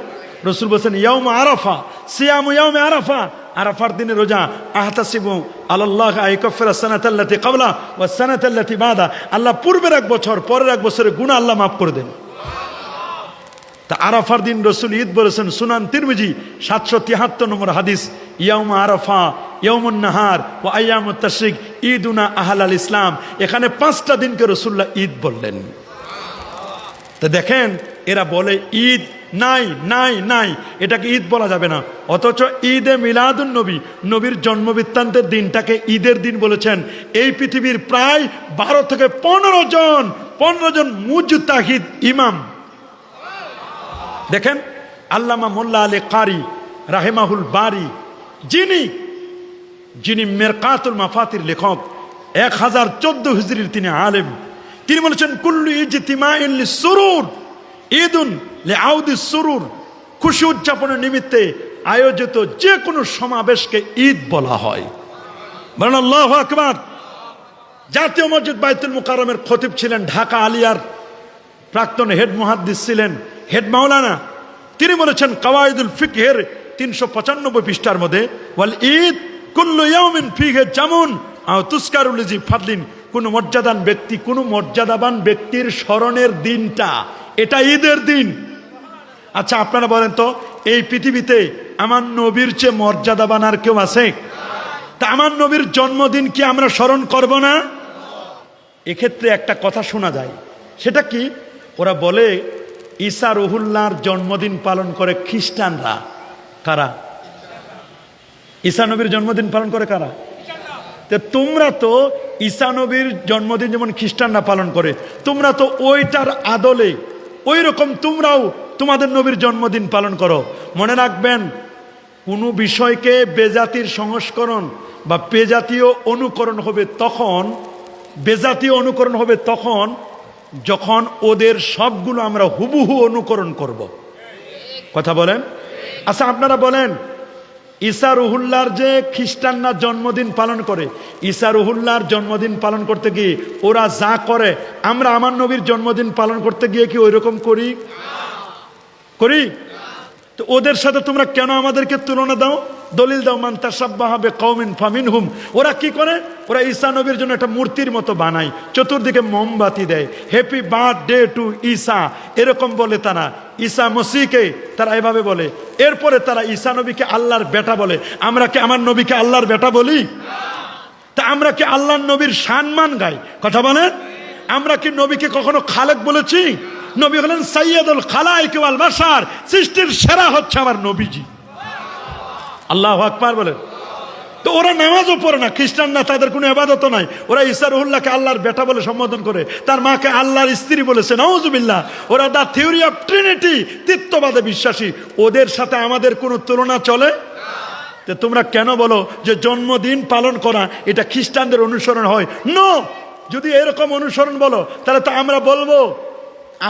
রসুল বলছেন ইয়াউম আরাফা সিয়ামু ইয়াউমে আরাফা, আরাফার দিনে রোজা। আহতাসিবু আলাল্লাহ আইকাফিরা সানাতাল্লাতি ক্বাবলা ওয়া সানাতাল্লাতি বাদা, আল্লাহ পূর্বের এক বছর পরের এক বছরের গুনাহ আল্লাহ মাফ করে দেন। তা আরাফার দিন রসুল ঈদ বলেছেন। সুনান তিরমিজি 773 নম্বর হাদিস, ইয়াউম আরাফা ইয়াউমুন নাহার ওয়া আইয়ামুত তাশরিক ঈদুনা আহলাল ইসলাম। এখানে 5টা দিনকে রসুল্লাহ ঈদ বললেন। তা দেখেন, এরা বলে ঈদ নাই নাই নাই, এটাকে ঈদ বলা যাবে না। অথচ ঈদে মিলাদুন নবী, নবীর জন্মবৃত্তান্তের দিনটাকে ঈদের দিন বলেছেন। এই পৃথিবীর প্রায় 12 থেকে 15 জন মুজতাহিদ ইমাম। দেখেন আল্লামা মোল্লা আলী কারি রাহেমাহুল বারি, যিনি মেরকাতুল মাফাতির লেখক, 1014 হিজরির তিনি আলেম। তিনি বলেছেন কুল্লু ইজতিমাইন লিসুরুর ঈদুন লিআউদিস সুরুর, খুশি উদযাপনের নিমিত্তে আয়োজিত যে কোনো সমাবেশকে ঈদ বলা হয়। বলেন আল্লাহু আকবার। জাতীয় মসজিদ বাইতুল মুকাররমের খতিব ছিলেন, ঢাকা আলিয়ার প্রাক্তন হেড মুহাদ্দিস ছিলেন, হেড মাওলানা। তিনি বলেছেন কাওয়াইদুল ফিকহের 395 পৃষ্ঠার মধ্যে, ওয়াল ঈদ কুল্লু ইয়াউমিন ফিহি জামুন আও তুসকারু লিজি ফাদলিন, কোন মর্যাদাবান ব্যক্তির স্মরণের দিনটা, এটা ঈদের দিন। আচ্ছা আপনারা বলেন তো, এই পৃথিবীতে আমার নবীর চেয়ে মর্যাদাবান আর কেউ আছে? তা আমার নবীর জন্মদিন কি আমরা স্মরণ করব না? এক্ষেত্রে একটা কথা শোনা যায়, সেটা কি? ওরা বলে ঈসা রুহুল্লাহর জন্মদিন পালন করে খ্রিস্টানরা। কারা? ঈসা নবীর জন্মদিন পালন করে কারা? তোমরা তো ঈসা নবীর জন্মদিন যেমন খ্রিস্টানরা পালন করে, তোমরা তো ওইটার আদলে ওই রকম তোমরাও তোমাদের নবীর জন্মদিন পালন করো। মনে রাখবেন, কোনো বিষয়কে বেজাতির সংস্করণ বা বেজাতীয় অনুকরণ হবে তখন যখন ওদের সবগুলো আমরা হুবহু অনুকরণ করব। কথা বলেন? আচ্ছা আপনারা বলেন, ঈসা রুহুল্লাহর যে খ্রিস্টানরা জন্মদিন পালন করে, ঈসা রুহুল্লাহর জন্মদিন পালন করতে গিয়ে ওরা যা করে, আমরা আমার নবীর জন্মদিন পালন করতে গিয়ে কি ওই রকম করি? তো ওদের সাথে তোমরা কেন আমাদেরকে তুলনা দাও? দলিল দাও, মান তাশাব্বাহা বিকওমিন ফামিনহুম। ওরা কি করে? ওরা ঈসা নবীর জন্য একটা মূর্তির মতো বানায়, চতুর্দিকে মোমবাতি দেয়, হ্যাপি বার্থডে টু ঈসা এরকম বলে তারা। ঈসা মসিহকে তারা এভাবে বলে। এরপরে তারা ঈসা নবীকে আল্লাহর বেটা বলে। আমরা কি আমার নবীকে আল্লাহর বেটা বলি? তা আমরা কি আল্লাহর নবীর সম্মান গাই? কথা বলেন। আমরা কি নবীকে কখনো খালেক বলেছি? নবী হলেন সাইয়্যিদুল খালায়েক ওয়াল বাশার, সৃষ্টির সেরা হচ্ছে আমার নবীজি। আল্লাহু আকবার বলেন। তো ওরা নামাজও পড়ে না, খ্রিস্টানরা, তাদের কোনো ইবাদত নাই। ওরা ঈসা রুহুল্লাহকে আল্লাহর বেটা বলে সম্বোধন করে, তার মাকে আল্লাহর স্ত্রী বলেছে, নাউজুবিল্লাহ। ওরা দা থিওরি অফ ট্রিনিটি, তৃত্ববাদে বিশ্বাসী। ওদের সাথে আমাদের কোনো তুলনা চলে? তো তোমরা কেন বলো যে জন্মদিন পালন করা এটা খ্রিস্টানদের অনুসরণ হয়? নো, যদি এরকম অনুসরণ বলো তাহলে তো আমরা বলবো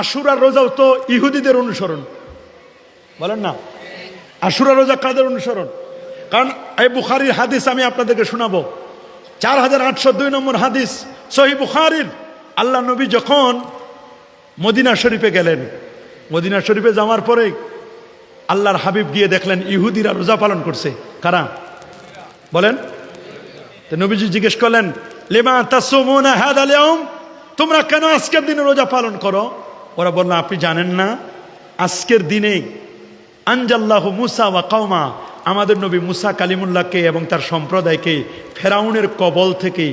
আশুরার রোজাও তো ইহুদিদের অনুসরণ। বলেন না, আশুরা রোজা কাদের অনুসরণ? কারণ এই বুখারীর হাদিস আমি আপনাদেরকে শোনাবো, 4802 নম্বর হাদিস সহিহ বুখারীর। আল্লাহ নবী যখন মদিনা শরীফে গেলেন, মদিনা শরীফে যাওয়ার পরে আল্লাহর হাবিব গিয়ে দেখলেন ইহুদিরা রোজা পালন করছে। কারা? বলেন। তো নবীজি জিজ্ঞেস করলেন, লিমা তাসুমুনা হাদাল ইয়াউম, তোমরা কেন আজকের দিনে রোজা পালন করো? ওরা বলল, আপনি জানেন না আজকের দিনে আনজাল্লাহু মুসা ওয়া কওমা, আমাদের নবী মুসা কালিমুল্লাহকে এবং তার সম্প্রদায়কে ফেরাউনের কবল থেকে,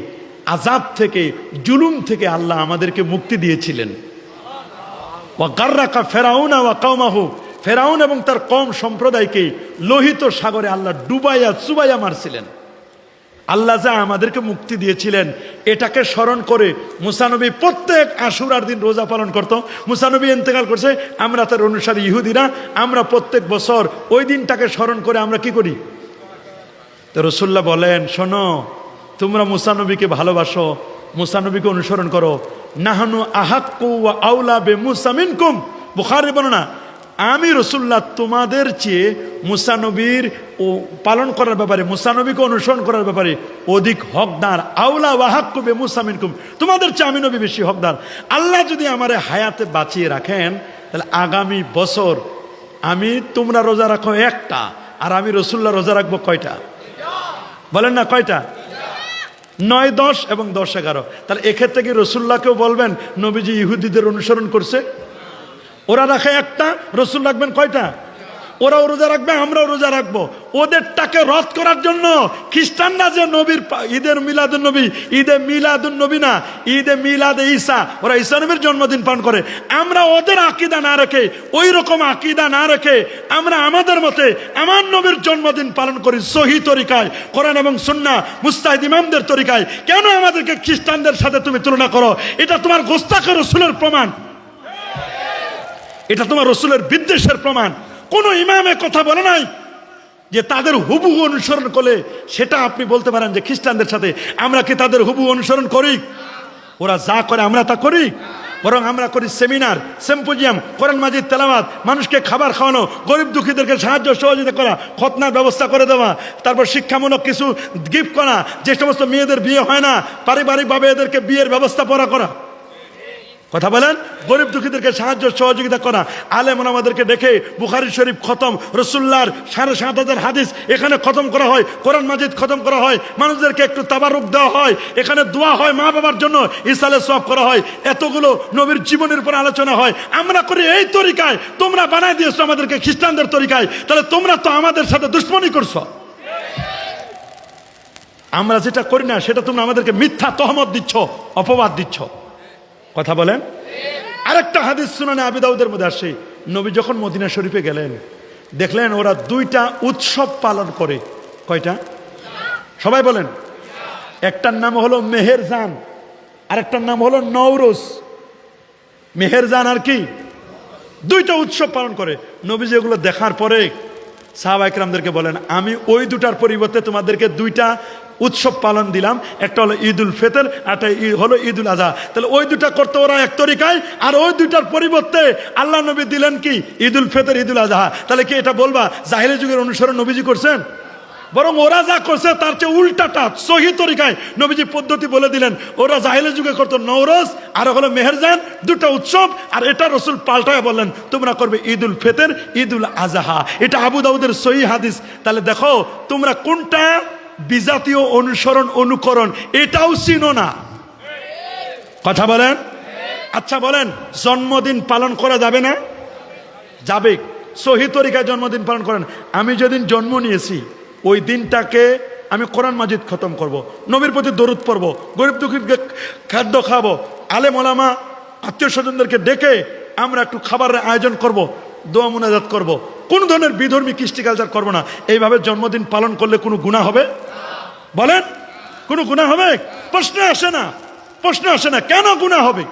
আযাব থেকে, জুলুম থেকে আল্লাহ আমাদেরকে মুক্তি দিয়েছিলেন। ওয়া গাররাকা ফেরাউনা ওয়া কওমাহু, ফেরাউন এবং তার কওম সম্প্রদায়কে লোহিত সাগরে আল্লাহ ডুবাইয়া চুবাইয়া মারছিলেন। আল্লাহ যা আমাদেরকে মুক্তি দিয়েছিলেন, এটাকে স্মরণ করে মুসা নবী প্রত্যেক আশুরার দিন রোজা পালন করত। মুসা নবী ইন্তেকাল করছে, আমরা তার অনুসারী ইহুদিরা আমরা প্রত্যেক বছর ওই দিনটাকে স্মরণ করে আমরা কি করি? তো রাসূলুল্লাহ বলেন, শোনো, তোমরা মুসা নবীকে ভালোবাসো, মুসা নবীকে অনুসরণ করো। নাহানু আহাক্কু ওয়া আউলা বে মুসা মিনকুম, বুখারী বর্ণনা, আমি রাসূলুল্লাহ তোমাদের চেয়ে মুসা নবীর ও পালন করার ব্যাপারে, মুসা নবীকে অনুসরণ করার ব্যাপারে অধিক হকদার। আউলা ওয়া হাক্কু বে মুসা মিনকুম, তোমাদের চেয়ে আমি নবী বেশি হকদার। আল্লাহ যদি আমারে হায়াতে বাঁচিয়ে রাখেন, তাহলে আগামী বছর তোমরা রোজা রাখো একটা, আর আমি রাসূলুল্লাহ রোজা রাখবো কয়টা? বলেন না কয়টা? 9, 10 এবং 10, 11। তাহলে এক্ষেত্রে কি রাসূলুল্লাহকেও বলবেন নবীজি ইহুদিদের অনুসরণ করছে? ওরা রাখে একটা, রাসূল রাখবেন কয়টা? ওরাও রোজা রাখবে, আমরাও রোজা রাখবো। ওদেরটাকে রদ করার জন্য খ্রিস্টানরা যে নবীর ঈদের মিলাদুন নবী, ঈদে মিলাদুন নবী না, ঈদে মিলাদে ঈসা, ওরা ঈসা নবীর জন্মদিন পালন করে। আমরা ওদের আকীদা না রেখে, ওই রকম আকীদা না রেখে আমরা আমাদের মতে আমার নবীর জন্মদিন পালন করি সহিহ তরিকায়, কোরআন এবং সুন্নাহ মুজতাহিদ ইমামদের তরিকায়। কেন আমাদেরকে খ্রিস্টানদের সাথে তুমি তুলনা করো? এটা তোমার গোস্তাখে রাসূলের প্রমাণ, এটা তোমার রাসূলের বিদ্বেষের প্রমাণ। কোন ইমামে কথা বলে নাই যে তাদের হুবহু অনুসরণ করলে সেটা আপনি বলতে পারেন যে খ্রিস্টানদের সাথে। আমরা কি তাদের হুবহু অনুসরণ করি? ওরা যা করে আমরা তা করি? বরং আমরা করি সেমিনার, সিম্পোজিয়াম, কোরআন মাজিদ তেলাওয়াত, মানুষকে খাবার খাওয়ানো, গরিব দুঃখীদেরকে সাহায্য সহযোগিতা করা, খতনার ব্যবস্থা করে দেওয়া, তারপর শিক্ষামূলক কিছু গিফট করা, যে সমস্ত মেয়েদের বিয়ে হয় না পারিবারিকভাবে এদেরকে বিয়ের ব্যবস্থা করা। কথা বলেন, গরিব দুঃখীদেরকে সাহায্য সহযোগিতা করা। আলেম ওলামাদেরকে ডেকে বুখারী শরীফ খতম, রাসূলুল্লাহর 7,500 হাদিস এখানে খতম করা হয়, কোরআন মাজিদ খতম করা হয়, মানুষদেরকে একটু তাবারুক দেওয়া হয়, এখানে দোয়া হয়, মা বাবার জন্য ইসালে সওয়াব করা হয়, এতগুলো নবীর জীবনের উপর আলোচনা হয়। আমরা করি এই তরিকায়, তোমরা বানায় দিয়েছো আমাদেরকে খ্রিস্টানদের তরিকায়। তাহলে তোমরা তো আমাদের সাথে দুশমনি করছো। আমরা যেটা করি না সেটা তোমরা আমাদেরকে মিথ্যা তহমত দিচ্ছ, অপবাদ দিচ্ছ। কথা বলেন। আরেকটা হাদিস সুনানে আবি দাউদের মধ্যে আসে, নবী যখন মদিনা শরীফে গেলেন, দেখলেন ওরা 2টা উৎসব পালন করে। কয়টা? সবাই বলেন। একটার নাম হলো মেহেরজান, আরেকটার নাম হলো নওরোজ। মেহেরজান আর কি, 2টা উৎসব পালন করে। নবী যেগুলো দেখার পরে সাহাবা ইকরামদেরকে বলেন, আমি ওই 2টার পরিবর্তে তোমাদেরকে 2টা উৎসব পালন দিলাম, একটা হলো ঈদুল ফিতর, একটা হলো ঈদুল আজহা। তাহলে ওই 2টা করতে ওরা এক তরিকায়, আর ওই 2টার পরিবর্তে আল্লাহ নবী দিলেন কি ঈদুল ফিতর, ঈদুল আজহা। তাহলে কি এটা বলবা জাহিলি যুগের অনুসরণ নবীজি করছেন? বরং ওরা যা করছে তার চেয়ে উল্টাটা সহিহ তরিকায় নবীজি পদ্ধতি বলে দিলেন। ওরা জাহিলি যুগে করতো নওরোজ আর হলো মেহেরজান, 2টা উৎসব, আর এটা রাসূল পাল্টায় বললেন তোমরা করবে ঈদুল ফিতর, ঈদুল আজহা। এটা আবু দাউদের সহিহ হাদিস। তাহলে দেখো তোমরা কোনটা বিজাতীয় অনুসরণ অনুকরণ এটাও চিনো না। কথা বলেন। আচ্ছা বলেন, জন্মদিন পালন করা যাবে না? যাবে। সহিহ তরিকায় জন্মদিন পালন করেন। আমি যেদিন জন্ম নিয়েছি ওই দিনটাকে আমি কোরআন মাজিদ খতম করব, নবীর প্রতি দরুদ পড়ব, গরিব দুঃখীকে খাদ্য খাবো, আলেম ওলামা আত্মীয় স্বজনদেরকে ডেকে আমরা একটু খাবারের আয়োজন করব, দোয়া মুনাজাত করব, কোন ধরনের বিধর্মী কৃষ্টি কালচার করবো না। এইভাবে জন্মদিন পালন করলে কোনো গুনাহ হবে? বলেন, কোনো গুনাহ হবে? প্রশ্ন আসে না, প্রশ্ন আসে না। কেন গুনাহ হবে?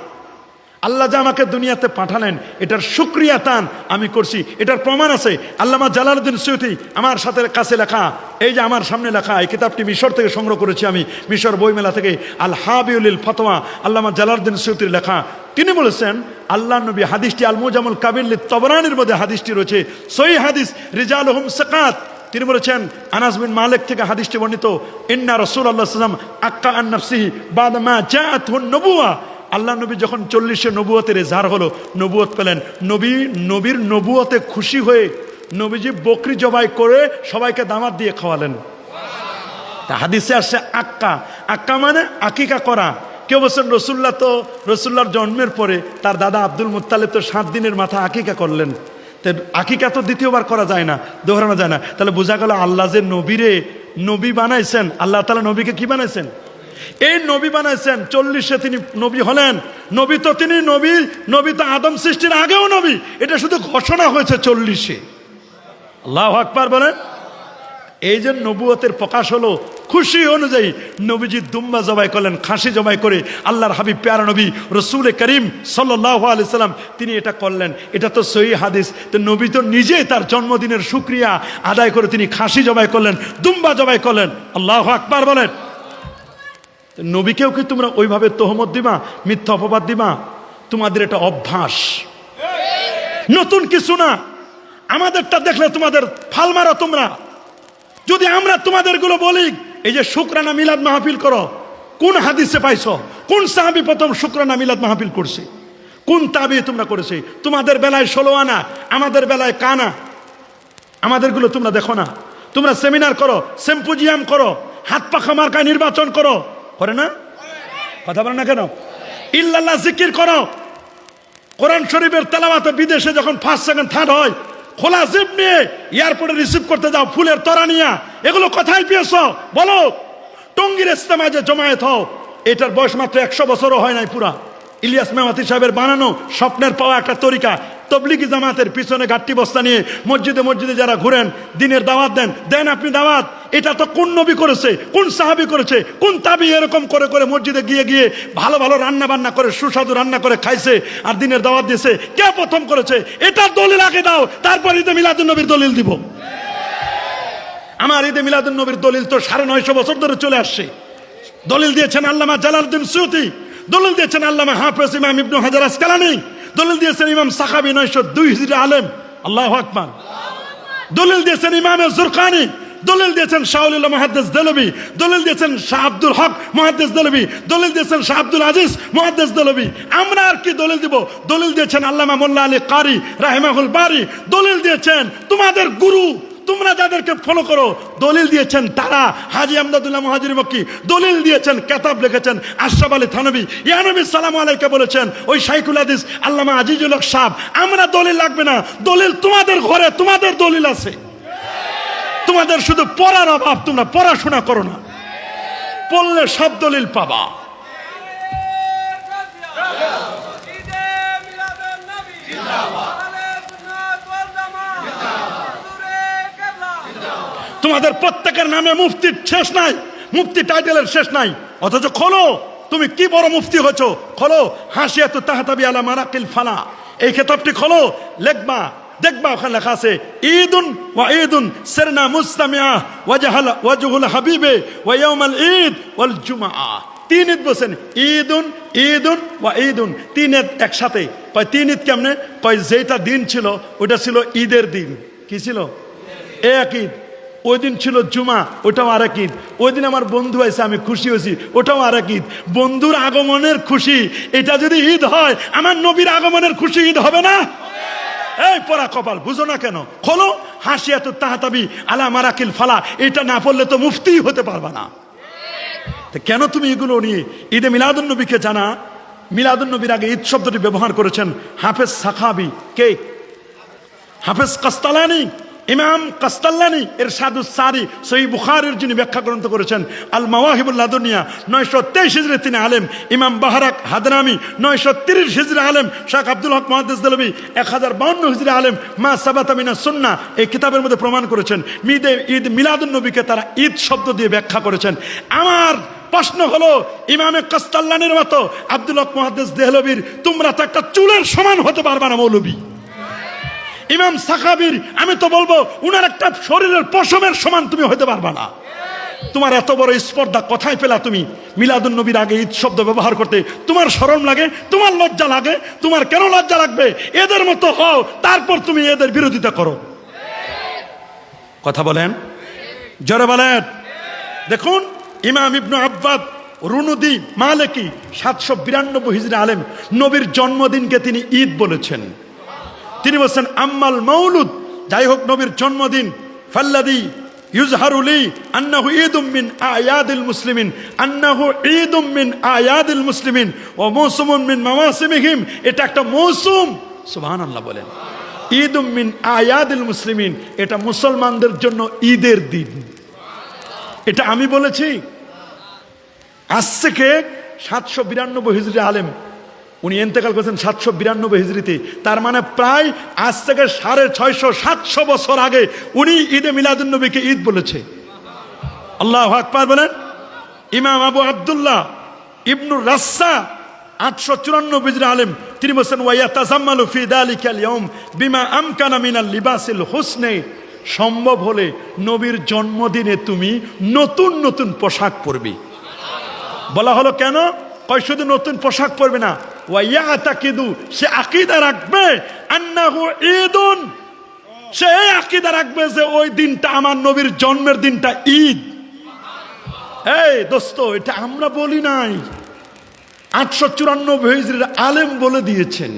আল্লাহ যে আমাকে দুনিয়াতে পাঠালেন এটার শুকরিয়া তান আমি করছি, এটার প্রমাণ আছে। আল্লামা জালালউদ্দিন সুয়ুতী আমার সাথে কাছে লেখা, এই যে আমার সামনে লেখা, এই কিতাবটি মিশর থেকে সংগ্রহ করেছি আমি, মিশর বইমেলা থেকে, আল হাবিউল ফতোয়া, আল্লামা জালালউদ্দিন সুয়ুতীর লেখা। তিনি বলেছেন আল্লাহ নবী, হাদিসটি আল মুজামুল কাবির লিত-তাবরানির মধ্যে হাদিসটি রয়েছে, সহিহ হাদিস, রিজালুহুম সিকাত। তিনি বলেছেন আনাস বিন মালিক থেকে হাদিসটি বর্ণিত, ইন্না রাসূলুল্লাহ সাল্লাল্লাহু আলাইহি ওয়াসাল্লাম আক্কা আন নাফসিহি বাদা মা জাআতহু নবুওয়া। আল্লাহ নবী যখন 40 নবুয়তের এজাহার হলো, নবুয়ত পেলেন, নবীর নবুয়তে খুশি হয়ে নবীজি বকরি জবাই করে সবাইকে দাওয়াত দিয়ে খাওয়ালেন। তা হাদিসে আসছে আক্কা, আক্কা মানে আকিকা করা। কেউ বলছেন রসুল্লাহর জন্মের পরে তার দাদা আব্দুল মুত্তালিব তো 7 দিনের মাথা আকিকা করলেন। তো আকিকা তো দ্বিতীয়বার করা যায় না, দোহরানো যায় না। তাহলে বোঝা গেল আল্লাহ যে নবীরে নবী বানাইছেন, আল্লাহ তাআলা নবীকে কি বানাইছেন? এই নবী বানাইছেন। 40-এ তিনি নবী হলেন। নবী তো তিনি নবী তো আদম সৃষ্টির আগেও নবী, এটা শুধু ঘোষণা হয়েছে 40-এ। আল্লাহু আকবার বলেন। এই যে নবুয়তের প্রকাশ হলো, খুশি অনুযায়ী নবীজি দুম্বা জবাই করলেন, খাসি জবাই করে আল্লাহর হাবিব প্যারা নবী রসুল করিম সাল্লাল্লাহু আলাইহি সাল্লাম তিনি এটা করলেন। এটা তো সহিহ হাদিস। তো নবী তো নিজে তার জন্মদিনের শুকরিয়া আদায় করে তিনি খাসি জবাই করলেন, দুম্বা জবাই করলেন। আল্লাহু আকবার বলেন। নবীকেও কি তোমরা ওইভাবে তহমত দিবা, মিথ্যা অপবাদ দিবা? তোমাদের এটা অভ্যাস, নতুন কিছু না। আমাদেরটা দেখলে তোমাদের ফাল মারো তোমরা। যদি আমরা তোমাদের গুলো বলি এই যে শুকরানা মিলাদ মাহফিল করো, কোন হাদিসে পাইছো? কোন সাহাবী প্রথম শুকরানা মিলাদ মাহফিল করছে? কোন তাবি তোমরা করেছে? তোমাদের বেলায় 16 আনা, আমাদের বেলায় কানা। আমাদেরগুলো তোমরা দেখো না। তোমরা সেমিনার করো, সিম্পোজিয়াম করো, হাত পাখা মার্কায় নির্বাচন করো, করে না? কথা বলে না কেন? ইল্লাল্লাহ জিকির করো। কোরআন শরীফের তেলাওয়াতে বিদেশে যখন 1st, 2nd, 3rd হয়, খোলা জিপ নিয়ে এয়ারপোর্টে রিসিভ করতে যাও, ফুলের তরা নিয়া। এগুলো কোথায় পেয়েছো বলো? টঙ্গীর ইস্তেমায় যে জমায়েত হও, এটার বয়স মাত্র 100 বছরও হয় নাই পুরা। ইলিয়াস মেমাতি সাহেবের বানানো স্বপ্নের পাওয়া একটা তরিকা। তবলিগি জামাতের পিছনে গাট্টি বস্তা নিয়ে মসজিদে যারা ঘুরেন, দিনের দাওয়াত দেন আপনি দাওয়াত। এটা তো কোন নবী করেছে, কোন সাহাবী করেছে, কোন তাবি এরকম করে করে মসজিদে গিয়ে ভালো ভালো রান্না বান্না করে, সুস্বাদু রান্না করে খাইছে আর দিনের দাওয়াত দিয়েছে? কে প্রথম করেছে? এটার দলিল আগে দাও, তারপর ঈদে মিলাদুন নবীর দলিল দিব। আমার ঈদে মিলাদুন নবীর দলিল তো 950 বছর ধরে চলে আসছে। দলিল দিয়েছেন আল্লামা জালালউদ্দিন সুয়ুতী, দলিল দিয়েছেন আল্লামা হাফেজ ইমাম ইবনে হাজার আসকালানী, দলিল দিয়েছেন ইমাম সাখাবী 902 হিজরি আলেম। আল্লাহু আকবার। দলিল দিয়েছেন ইমাম জুরকানি, দলিল দিয়েছেন শাহুল মুহাদ্দিস দেলবি, দলিল দিয়েছেন শাহ আব্দুল হক মুহাদ্দিস দেলবি, দলিল দিয়েছেন শাহ আব্দুল আজিজ মুহাদ্দিস দেলবি। আমরা আর কি দলিল দিব? দলিল দিয়েছেন আল্লামা মোল্লা আলী কারি রাহিমাহুল বারি, দলিল দিয়েছেন তোমাদের গুরু, তোমরা যাদেরকে ফলো করো, দলিল দিয়েছেন তারা হাজী আমদাদুল্লাহ মুহাজির মক্কি, দলিল দিয়েছেন, কিতাব লিখেছেন আশরাফ আলী থানভী। ইয়া নবী সাল্লাল্লাহু আলাইহি বলেছেন ওই শাইখুল হাদিস আল্লামা আজিজুল হক সাহেব। আমরা দলিল লাগবে না, দলিল তোমাদের ঘরে, তোমাদের দলিল আছে। তোমাদের শুধু পড়ার অভাব, তোমরা পড়াশোনা করো না, পড়লে সব দলিল পাবা। তোমাদের প্রত্যেকের নামে মুফতির শেষ নাই, মুফতি টাইটেলের শেষ নাই, অথচ খোলো তুমি কি বড় মুফতি হয়েছো। খোলো হাসিয়াতু তাহতাবি আলা মারাকিল ফালা, এই কিতাবটি খোলো, লিখবা, দেখবা ওখানে লেখা আছে ঈদুন ওয়া ঈদুন সিরনা মুস্তামিআ ওয়াজহুল হাবিবে ওয়া ইয়াউমাল ঈদ ওয়াল জুমআ। 3 ঈদ বলেন, ঈদুন ঈদুন ওয়া ঈদুন, 3 ঈদ একসাথে। কয় 3 ঈদ কেমনে? কয় যেটা দিন ছিল ওটা ছিল ঈদের দিন। কি ছিল? এক ঈদ। ওই দিন ছিল জুমা, ওটাও আরেক ঈদ। ওই দিন আমার বন্ধু আছে, আমি খুশি হয়েছি, ওটাও আরেক ঈদ। বন্ধুর আগমনের খুশি এটা যদি ঈদ হয়, আমার নবীর আগমনের খুশি ঈদ হবে না? এই পড়া কপাল, বুঝো না কেন? খোলো হাসিয়াতু তাহতাবি আলা মারাকিল ফালা, এটা না পড়লে তো মুফতি হতে পারবা না। কেন তুমি এগুলো নিয়ে? ঈদে মিলাদুন নবীকে জানা, মিলাদুন নবীর আগে ঈদ শব্দটি ব্যবহার করেছেন হাফেজ সাখাবি। কে? হাফেজ কাস্তালানি, ইমাম কাস্তাল্লানি ইরশাদুস সারি সহিহ বুখারীর যিনি ব্যাখ্যা গ্রন্থ করেছেন আল মাওয়াহিবুল লাদুনিয়া 923 হিজরি তিনি আলেম। ইমাম বাহারাক হাদরামি 930 হিজরি আলেম। শেখ আব্দুল হক মুহাদ্দিস দেলবি 1052 হিজরি আলেম। মা সাবাতা মিনাস সুন্নাহ এই কিতাবের মধ্যে প্রমাণ করেছেন ঈদ মিলাদুন নবীকে তারা ঈদ শব্দ দিয়ে ব্যাখ্যা করেছেন। আমার প্রশ্ন হলো, ইমামে কাস্তাল্লানির মতো আব্দুল হক মুহাদ্দিস দেহলভির তোমরা তো একটা চুলের সমান হতে পারবা না মৌলবী। ইমাম সাখাবীর আমি তো বলবো উনার একটা শরীরের পশমের সমান তুমি হতে পারবা না। তোমার এত বড় স্পর্ধা কোথায় পেলা তুমি? মিলাদুন নবীর আগে ঈদ শব্দ ব্যবহার করতে তোমার শরম লাগে, তোমার লজ্জা লাগে? তোমার কেন লজ্জা লাগবে? এদের মতো হও, তারপর তুমি এদের বিরোধিতা করো। কথা বলেন, জোরে বলেন। দেখুন ইমাম ইবনে আব্বাদ রুনুদি মালিকি 792 হিজরি আলেম, নবীর জন্মদিনকে তিনি ঈদ বলেছেন। তিনি বলছেন আম্মাল মাউলুদ, যাই হোক নবীর জন্মদিন, ফাল্লাদি ইউজহারু লি আন্নাহু ঈদুম মিন আয়াদিল মুসলিমিন, আন্নাহু ঈদুম মিন আয়াদিল মুসলিমিন ওয়া মৌসুমুন মিন মাওয়াসিমিহিম। এটা একটা মৌসুম, সুবহানাল্লাহ বলেন। ঈদুম মিন আয়াদিল মুসলিমিন, এটা মুসলমানদের জন্য ঈদের দিন। এটা আমি বলেছি। আজ থেকে 792 হিজরি আলেম, উনি ইন্তেকাল করেছেন 792 হিজরিতে। তার মানে প্রায় আজ থেকে 650-700 বছর আগে উনি ঈদে মিলাদুন নবীকে ঈদ বলেছে। আল্লাহু আকবার বলেন। ইমাম আবু আব্দুল্লাহ ইবনুর রাসসা 854 হিজরি আলেম, তিনি বলেছেন ওয়ায়াতাজাম্মালু ফি যালিকাল ইয়াউম বিমা আমকানা মিনাল লিবাসিল হুসনে, সম্ভব হলে নবীর জন্মদিনে তুমি নতুন নতুন পোশাক পরবে। বলা হলো কেন? কয় শুধু নতুন পোশাক পরবে না, ওয়ায়াতাকিদু, সে আকীদা রাখবে, আন্নাহু ঈদুন, সে আকীদা রাখবে যে ওই দিনটা আমার নবীর জন্মের দিনটা ঈদ। এই দোস্ত, এটা আমরা বলি নাই, 894 হিজরির আলেম বলে দিয়েছেন।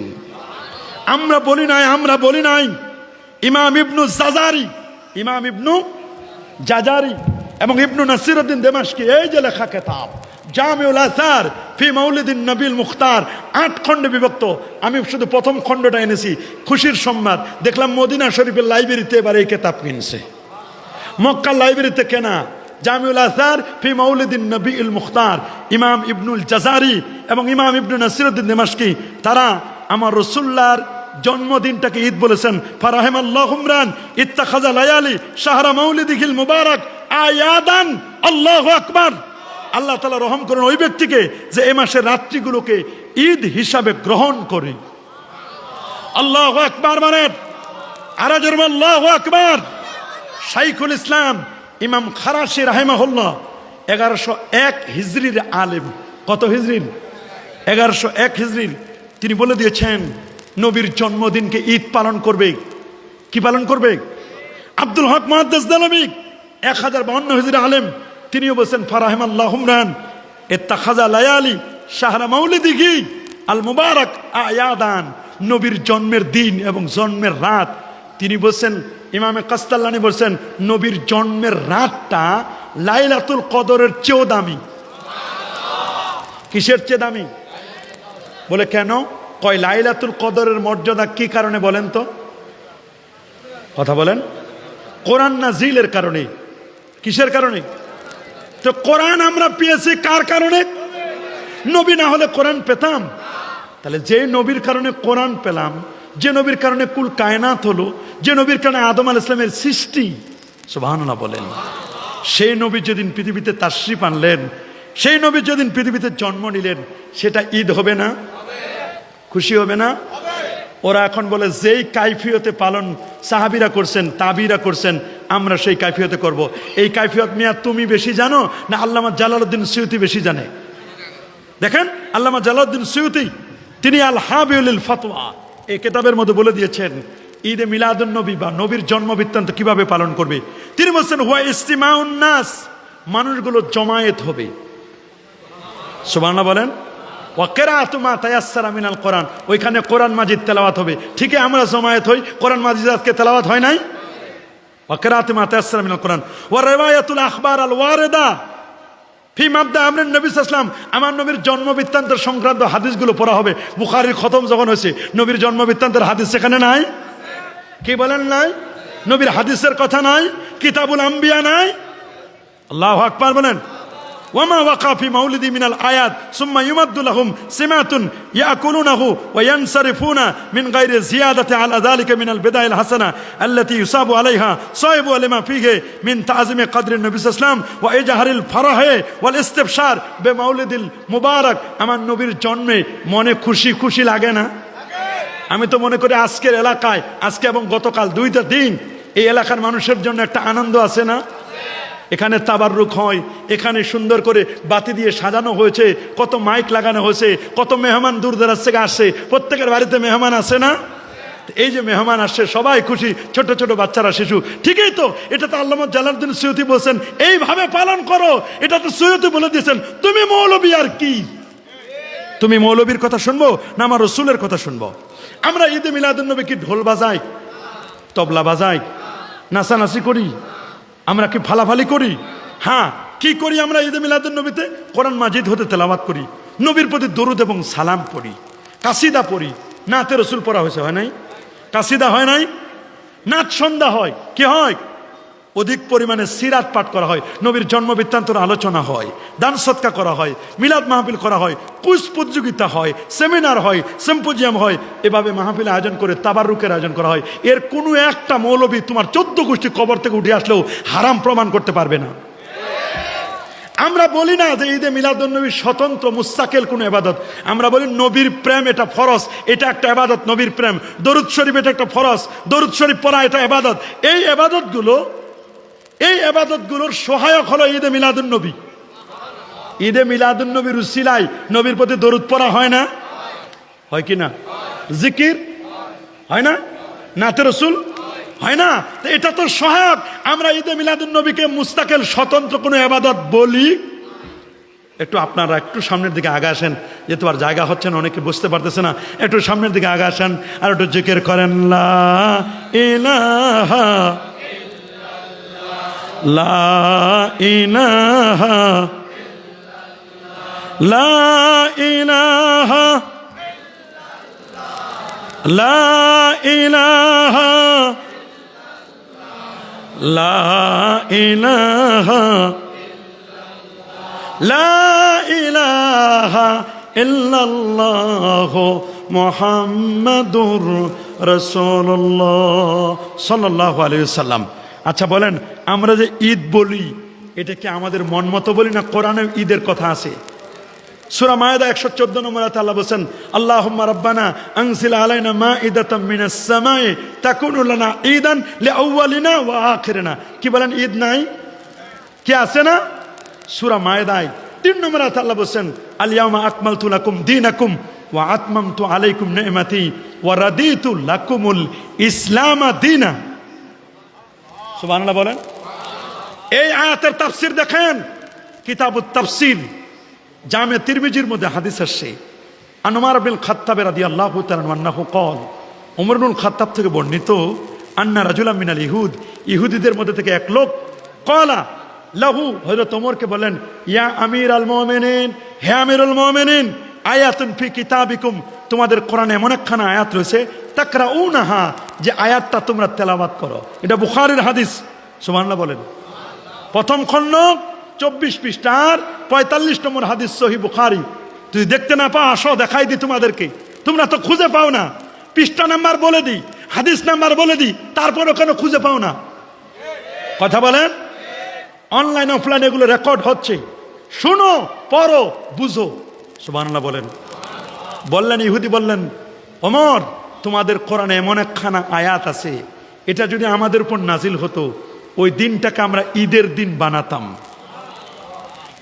আমরা বলি নাই, আমরা বলি নাই। ইমাম ইবনু জাজারি, ইমাম ইবনু জাজারি এবং ইবনু নাসিরউদ্দিন দেমাশকি, এই যে লেখা কিতাব জামিউল আসার ফি মাউলিদিন নবীল মুখতার, 8 খণ্ডে বিভক্ত। আমি শুধু প্রথম খণ্ডটা এনেছি, খুশির সংবাদ। দেখলাম মদিনা শরীফের লাইব্রেরিতে এবার এই কিতাব কিনছে, মক্কার লাইব্রেরিতে কেনা। জামিউল আসার ফি মাউলিদিন নবীল মুখতার, ইমাম ইবনুল জাজারি এবং ইমাম ইবনু নাসিরউদ্দিন দেমাশকি, তারা আমার রাসূলুল্লাহর জন্মদিনটাকে ঈদ বলেছেন। ফারাহিমাল্লাহু ইমরান ইত্তাখাযা লায়ালি শাহরা মাউলিদিহিল মুবারাক আয়াদান। আল্লাহু আকবার। আল্লাহ তাআলা রহম করেন ওই ব্যক্তিকে যে এই মাসের রাত্রিগুলোকে ঈদ হিসাবে গ্রহণ করে। আল্লাহু আকবার বলেন, আরো জোরে আল্লাহু আকবার। শাইখুল ইসলাম ইমাম খারাশি রাহিমাহুল্লাহ 1101 হিজরির আলেম। কত হিজরির? 1101 হিজরির। তিনি বলে দিয়েছেন নবীর জন্মদিনকে ঈদ পালন করবে। কি পালন করবে? আব্দুল হক মুহাদ্দিস দেলভী 1052 হিজরি আলেম, তিনিও বলছেন ফারাহিমাল্লাহু ইমরান ইত্তাখাযা লায়ালি শাহরা মাউলিদিহি আল মুবারাক আয়াদান, নবীর জন্মের দিন এবং জন্মের রাত। তিনি বলছেন, ইমামে কাস্তাল্লানি বলছেন, নবীর জন্মের রাতটা লাইলাতুল কদরের চেয়েও দামি। কিসের চেয়ে দামি? বলে কেন? কয় লাইলাতুল কদরের মর্যাদা কি কারণে বলেন তো? কথা বলেন। কোরআন নাজিলের কারণে। কিসের কারণে? তো কোরআন আমরা পেয়েছি কার কারণে? নবী না হলে কোরআন পেতাম? তাহলে যে নবীর কারণে কোরআন পেলাম, যে নবীর কারণে কুল কায়নাত হলো, যে নবীর কারণে আদম আলাইহিস সালামের সৃষ্টি, সুবহানাল্লাহ বলেন, সেই নবী যেদিন পৃথিবীতে তাশরীফ আনলেন, সেই নবী যেদিন পৃথিবীতে জন্ম নিলেন, সেটা ঈদ হবে না? খুশি হবে না? ওরা এখন বলে যেই কাইফিয়তে পালন সাহাবীরা করছেন, তাবিরা করছেন, আমরা সেই কাইফিয়তে করব। এই কাইফিয়ত মিয়া তুমি বেশি জানো না আল্লামা জালালউদ্দিন সুয়ুতি বেশি জানে? দেখেন, আল্লামা জালালউদ্দিন সুয়ুতি তিনি আল হাবিউল ফাতওয়া এই কিতাবের মধ্যে বলে দিয়েছেন ঈদে মিলাদুন নবী বা নবীর জন্ম বৃত্তান্ত কিভাবে পালন করবে। তিনি বলছেন হুয়া ইস্তিমাউন নাস, মানুষগুলো জমায়েত হবে। সুবহানাল্লাহ বলেন। ওয়া কিরাআতু মা তায়াসসারা মিনাল কোরআন, ওইখানে কোরআন মাজিদ তেলাওয়াত হবে। ঠিকই আমরা জমায়েত হই, কোরআন মাজিদ আজকে তেলাওয়াত হয় নাই? ওয়া কিরাআতু মা তায়াসসারা মিনাল কোরআন ওয়া রিওয়ায়াতুল আখবার আল ওয়ারিদা ফি মাবদা আমরিন নবী সাল্লাল্লাহু আলাইহি ওয়াসাল্লাম, আমার নবীর জন্ম বৃত্তান্তের সংক্রান্ত হাদিসগুলো পড়া হবে। বুখারীর খতম যখন হয়েছে, নবীর জন্ম বৃত্তান্তের হাদিস সেখানে নাই? কি বলেন নাই? নবীর হাদিসের কথা নাই? কিতাবুল আম্বিয়া নাই? আল্লাহু আকবার বলেন। ওয়ামা ওয়াকা ফি মাউলিদি মিনাল আয়াত সুম্মা ইউমাদ্দু লাহুম সিমাতুন ইয়াকুলুনাহু ওয়া ইয়ানসারিফুনা মিন গায়রি জিয়াদাতি আলা যালিকা মিনাল বিদাইল হাসানা আল্লাতী ইউসাবু আলাইহা সাইবু লিমা ফিহি মিন তাযিমি কদরিন নবী সাল্লাল্লাহু আলাইহি ওয়াসাল্লাম ওয়া ইজহারিল ফারাহে ওয়াল ইস্তিবশার বিমাউলিদিল মুবারাক। আমার নবীর জন্মে মনে খুশি খুশি লাগে না? আমি তো মনে করি আজকের এলাকায়, আজকে এবং গতকাল 2টা দিন এই এলাকার মানুষের জন্য একটা আনন্দ আছে না? এখানে তাবাররুক হয়, এখানে সুন্দর করে বাতি দিয়ে সাজানো হয়েছে, কত মাইক লাগানো হয়েছে, কত মেহমান দূর দরাজ থেকে আসছে, প্রত্যেকের বাড়িতে মেহমান আসে না? এই যে মেহমান আসছে সবাই খুশি, ছোট ছোট বাচ্চারা, শিশু। ঠিকই তো, এটা তো আল্লামা জালালউদ্দিন সুয়ুতি বলছেন এইভাবে পালন করো। এটা তো সুয়ুতি বলে দিয়েছেন। তুমি মৌলবী আর কি? তুমি মৌলবীর কথা শুনবো না আমার রসুলের কথা শুনবো? আমরা ঈদে মিলাদুন নবী কি ঢোল বাজাই, তবলা বাজাই, নাচানাচি করি? আমরা কি ফালাফালি করি? হ্যাঁ, কি করি আমরা ঈদে মিলাদুন নবীতে? কোরআন মাজিদ হতে তেলাওয়াত করি, নবীর প্রতি দরুদ এবং সালাম পড়ি, কাসিদা পড়ি। নাতে রসুল পড়া হয়েছে, হয় নাই? কাসিদা হয় নাই? নাচ সন্ধ্যা হয়, কি হয়? অধিক পরিমাণে সিরাত পাঠ করা হয়, নবীর জন্ম বৃত্তান্তর আলোচনা হয়, দান সৎকা করা হয়, মিলাদ মাহফিল করা হয়, কুইজ প্রতিযোগিতা হয়, সেমিনার হয়, সিম্পোজিয়াম হয়। এভাবে মাহফিল আয়োজন করে তাবাররুকের আয়োজন করা হয়। এর কোনো একটা মৌলবী তোমার 14 গোষ্ঠী কবর থেকে উঠে আসলেও হারাম প্রমাণ করতে পারবে না। আমরা বলি না যে ঈদে মিলাদুন নবী স্বতন্ত্র মুস্তাকিল কোনো ইবাদত। আমরা বলি নবীর প্রেম এটা ফরজ, এটা একটা ইবাদত। নবীর প্রেম, দরুদ শরীফ এটা একটা ফরজ, দরুদ শরীফ পড়া এটা ইবাদত। এই ইবাদতগুলোর সহায়ক হলো ঈদে মিলাদুন নবী। ঈদে মিলাদুন নবীর উসিলায় নবীর প্রতি দরুদ পড়া হয় না? হয় কি না? জিকির হয় না? নাতে রসুল হয় না? তো এটা তো সহায়ক। আমরা ঈদে মিলাদুন নবীকে মুস্তাকিল স্বতন্ত্র কোনো ইবাদত বলি? একটু আপনারা একটু সামনের দিকে আগে আসেন, যেহেতু আর জায়গা হচ্ছে না, অনেকে বুঝতে পারতেছে না। একটু সামনের দিকে আগে আসেন আর একটু জিকির করেন, লা ইলাহা লা ইলাহা লা ইলাহা লা ইলাহা লা ইলাহা লা ইলাহা ইল্লাল্লাহু মুহাম্মাদুর রাসূলুল্লাহ সাল্লাল্লাহু আলাইহি ওয়াসাল্লাম। আচ্ছা বলেন, আমরা যে ঈদ বলি এটা কি আমাদের মন মতো বলি না কোরআনে ঈদের কথা আছে? সূরা মায়েদা 114 নম্বর আয়াতে আল্লাহ বলেন, আল্লাহুম্মা রাব্বানা আনজিল আলাইনা মাইদাতাম মিনাস সামাই তাকুনু লানা ঈদান লিআউয়ালিনা ওয়া আখিরিনা। কি বলেন? ঈদ নাই? কি আছে না? সূরা মায়েদায় 3 নম্বর আয়াতে আল্লাহ বলেন, আল ইয়াউমা আকমালতু লাকুম দীনাকুম ওয়া আতমামতু আলাইকুম নি'মাতি ওয়া রাদিতু লাকুমুল ইসলাম দীনা। সুবহানাল্লাহ বলেন। এই আয়াতের তাফসীর দেখেন, কিতাবুত তাফসীর জামে তিরমিজির মধ্যে হাদিস আসছে, আনোয়ার বিন খাত্তাব রাদিয়াল্লাহু তাআলা আনহু قال, ওমর ইবনে খাত্তাব থেকে বর্ণিত, আন্না রাজুলাম মিনাল ইহুদ, ইহুদিদের মধ্যে থেকে এক লোক, ক্বালা লাহু, হযরত ওমরকে বলেন, ইয়া আমিরাল মুমিনিন, হে আমিরুল মুমিনিন, আয়াতুন ফি কিতাবিকুম, তোমাদের কোরআনে এমন একখানা আয়াত রয়েছে, তাকরাউনাহা, যে আয়াতটা তোমরা তেলাওয়াত করো। এটা বুখারীর হাদিস। সুবহানাল্লাহ বলেন। প্রথম খণ্ড 24 পৃষ্ঠার 45 নম্বর হাদিস, সহিহ বুখারী। তুই দেখতে না পাও, আসো দেখাই দিই তোমাদেরকে। তোমরা তো খুঁজে পাও না, পৃষ্ঠা নাম্বার বলে দিই, হাদিস নাম্বার বলে দিই, তারপরও কেন খুঁজে পাও না? কথা বলেন। অনলাইন অফলাইন এগুলো রেকর্ড হচ্ছে, শুনো, পড়ো, বুঝো। সুবহানাল্লাহ বলেন। বললেন, ইহুদি বললেন, ওমর তোমাদের কোরআনে এমন একখানা আয়াত আছে, এটা যদি আমাদের উপর নাজিল হতো, ওই দিনটাকে আমরা ঈদের দিন বানাতাম।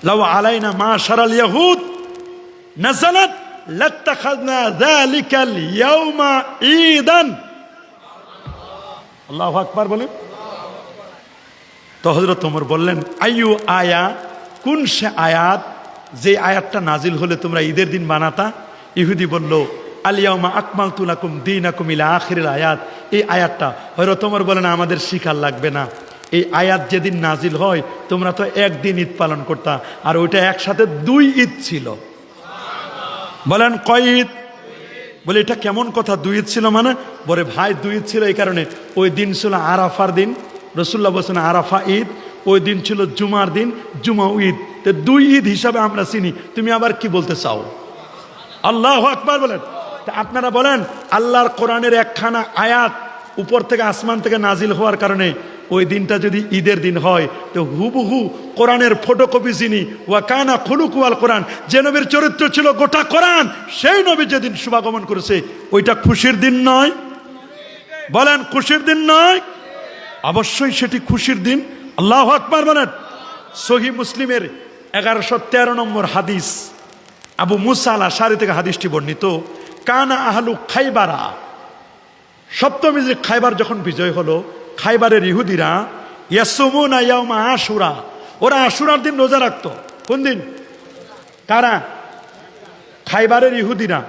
লাউ আলাইনা মাশারাল ইয়াহুদ নাযালাত লাত্তাখাযনা যালিকাল ইয়াউমা ঈদান। আল্লাহু আকবার বলেন। তো হযরত ওমর বললেন, আইয়ু আয়া, কোন সে আয়াত যে আয়াতটা নাজিল হলে তোমরা ঈদের দিন বানাতা? ইহুদি বলল, আল ইয়াউমা আকমালতু লাকুম দীনাকুম ইলা আখিরিল আয়াত। এই আয়াতটা হযরত ওমর বলেন, আমাদের শিখার লাগবে না। এই আয়াত যেদিন নাজিল হয় তোমরা তো একদিন ঈদ পালন করতা, আর ওইটা একসাথে 2 ঈদ ছিল। বলেন, কয় ঈদ? বলে এটা কেমন কথা, 2 ঈদ ছিল মানে? বলে ভাই 2 ঈদ ছিল এই কারণে, ওই দিন ছিল আরাফার দিন, রাসূলুল্লাহ বলেছেন আরাফা ঈদ, ওই দিন ছিল জুমার দিন, জুমা ঈদ। তো 2 ঈদ হিসাবে আমরা চিনি, তুমি আবার কি বলতে চাও? আল্লাহু আকবার বলেন। তা আপনারা বলেন, আল্লাহর কোরআনের একখানা আয়াত উপর থেকে আসমান থেকে নাজিল হওয়ার কারণে ওই দিনটা যদি ঈদের দিন হয়, তো হুবহু কোরআনের ফটোকপি যিনি, ওয়া কানা খুলুকু আল কোরআন, যে নবীর চরিত্র ছিল গোটা কোরআন, সেই নবী যেদিন শুভাগমন করেছে, ওইটা খুশির দিন নয়? বলেন, খুশির দিন নয়? অবশ্যই সেটি খুশির দিন। আল্লাহু আকবার বলেন। সহিহ মুসলিমের 1113 নম্বর হাদিস, আবু মুসা আল আশআরী থেকে হাদিসটি বর্ণিত, কানা আহলু খাইবারা, সপ্তম হিজরি খাইবার যখন বিজয় হলো, খাইবারের ইহুদিরা ইয়াসুমুনা ইয়াউমা আশুরা, ওরা আশুরার দিন রোজা রাখতো। কোন দিন? কারা? খাইবারের ইহুদিরা।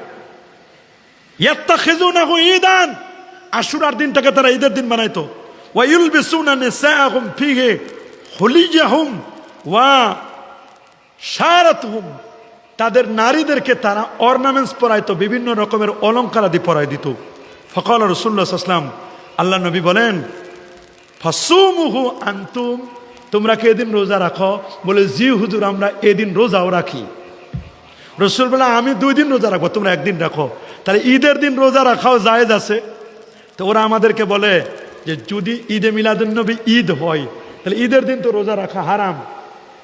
ইয়াত্তাখিযুনাহু ঈদান, আশুরার দিনটাকে তারা ঈদের দিন বানাইতো। ওয়া ইলবিসুনা নিসাআহুম ফীহি হুলিজাহুম ওয়া শারাতহুম, তাদের নারীদেরকে তারা অর্নামেন্টস পরাইতো, বিভিন্ন রকমের অলংকার আদি পরাই দিত। ফকাল রাসূলুল্লাহ সাল্লাল্লাহু আলাইহি ওয়াসাল্লাম, আল্লাহ নবী বলেন, ফাসুমুহু আনতুম, তোমরা কি এদিন রোজা রাখো? বলে জি হুজুর, আমরা এদিন রোজাও রাখি। রাসূল বলে, আমি 2 দিন রোজা রাখবো, তোমরা 1 দিন রাখো। তাহলে ঈদের দিন রোজা রাখাও জায়েজ আছে। তো ওরা আমাদেরকে বলে যে যদি ঈদে মিলাদুন্নবী ঈদ হয় তাহলে ঈদের দিন তো রোজা রাখা হারাম,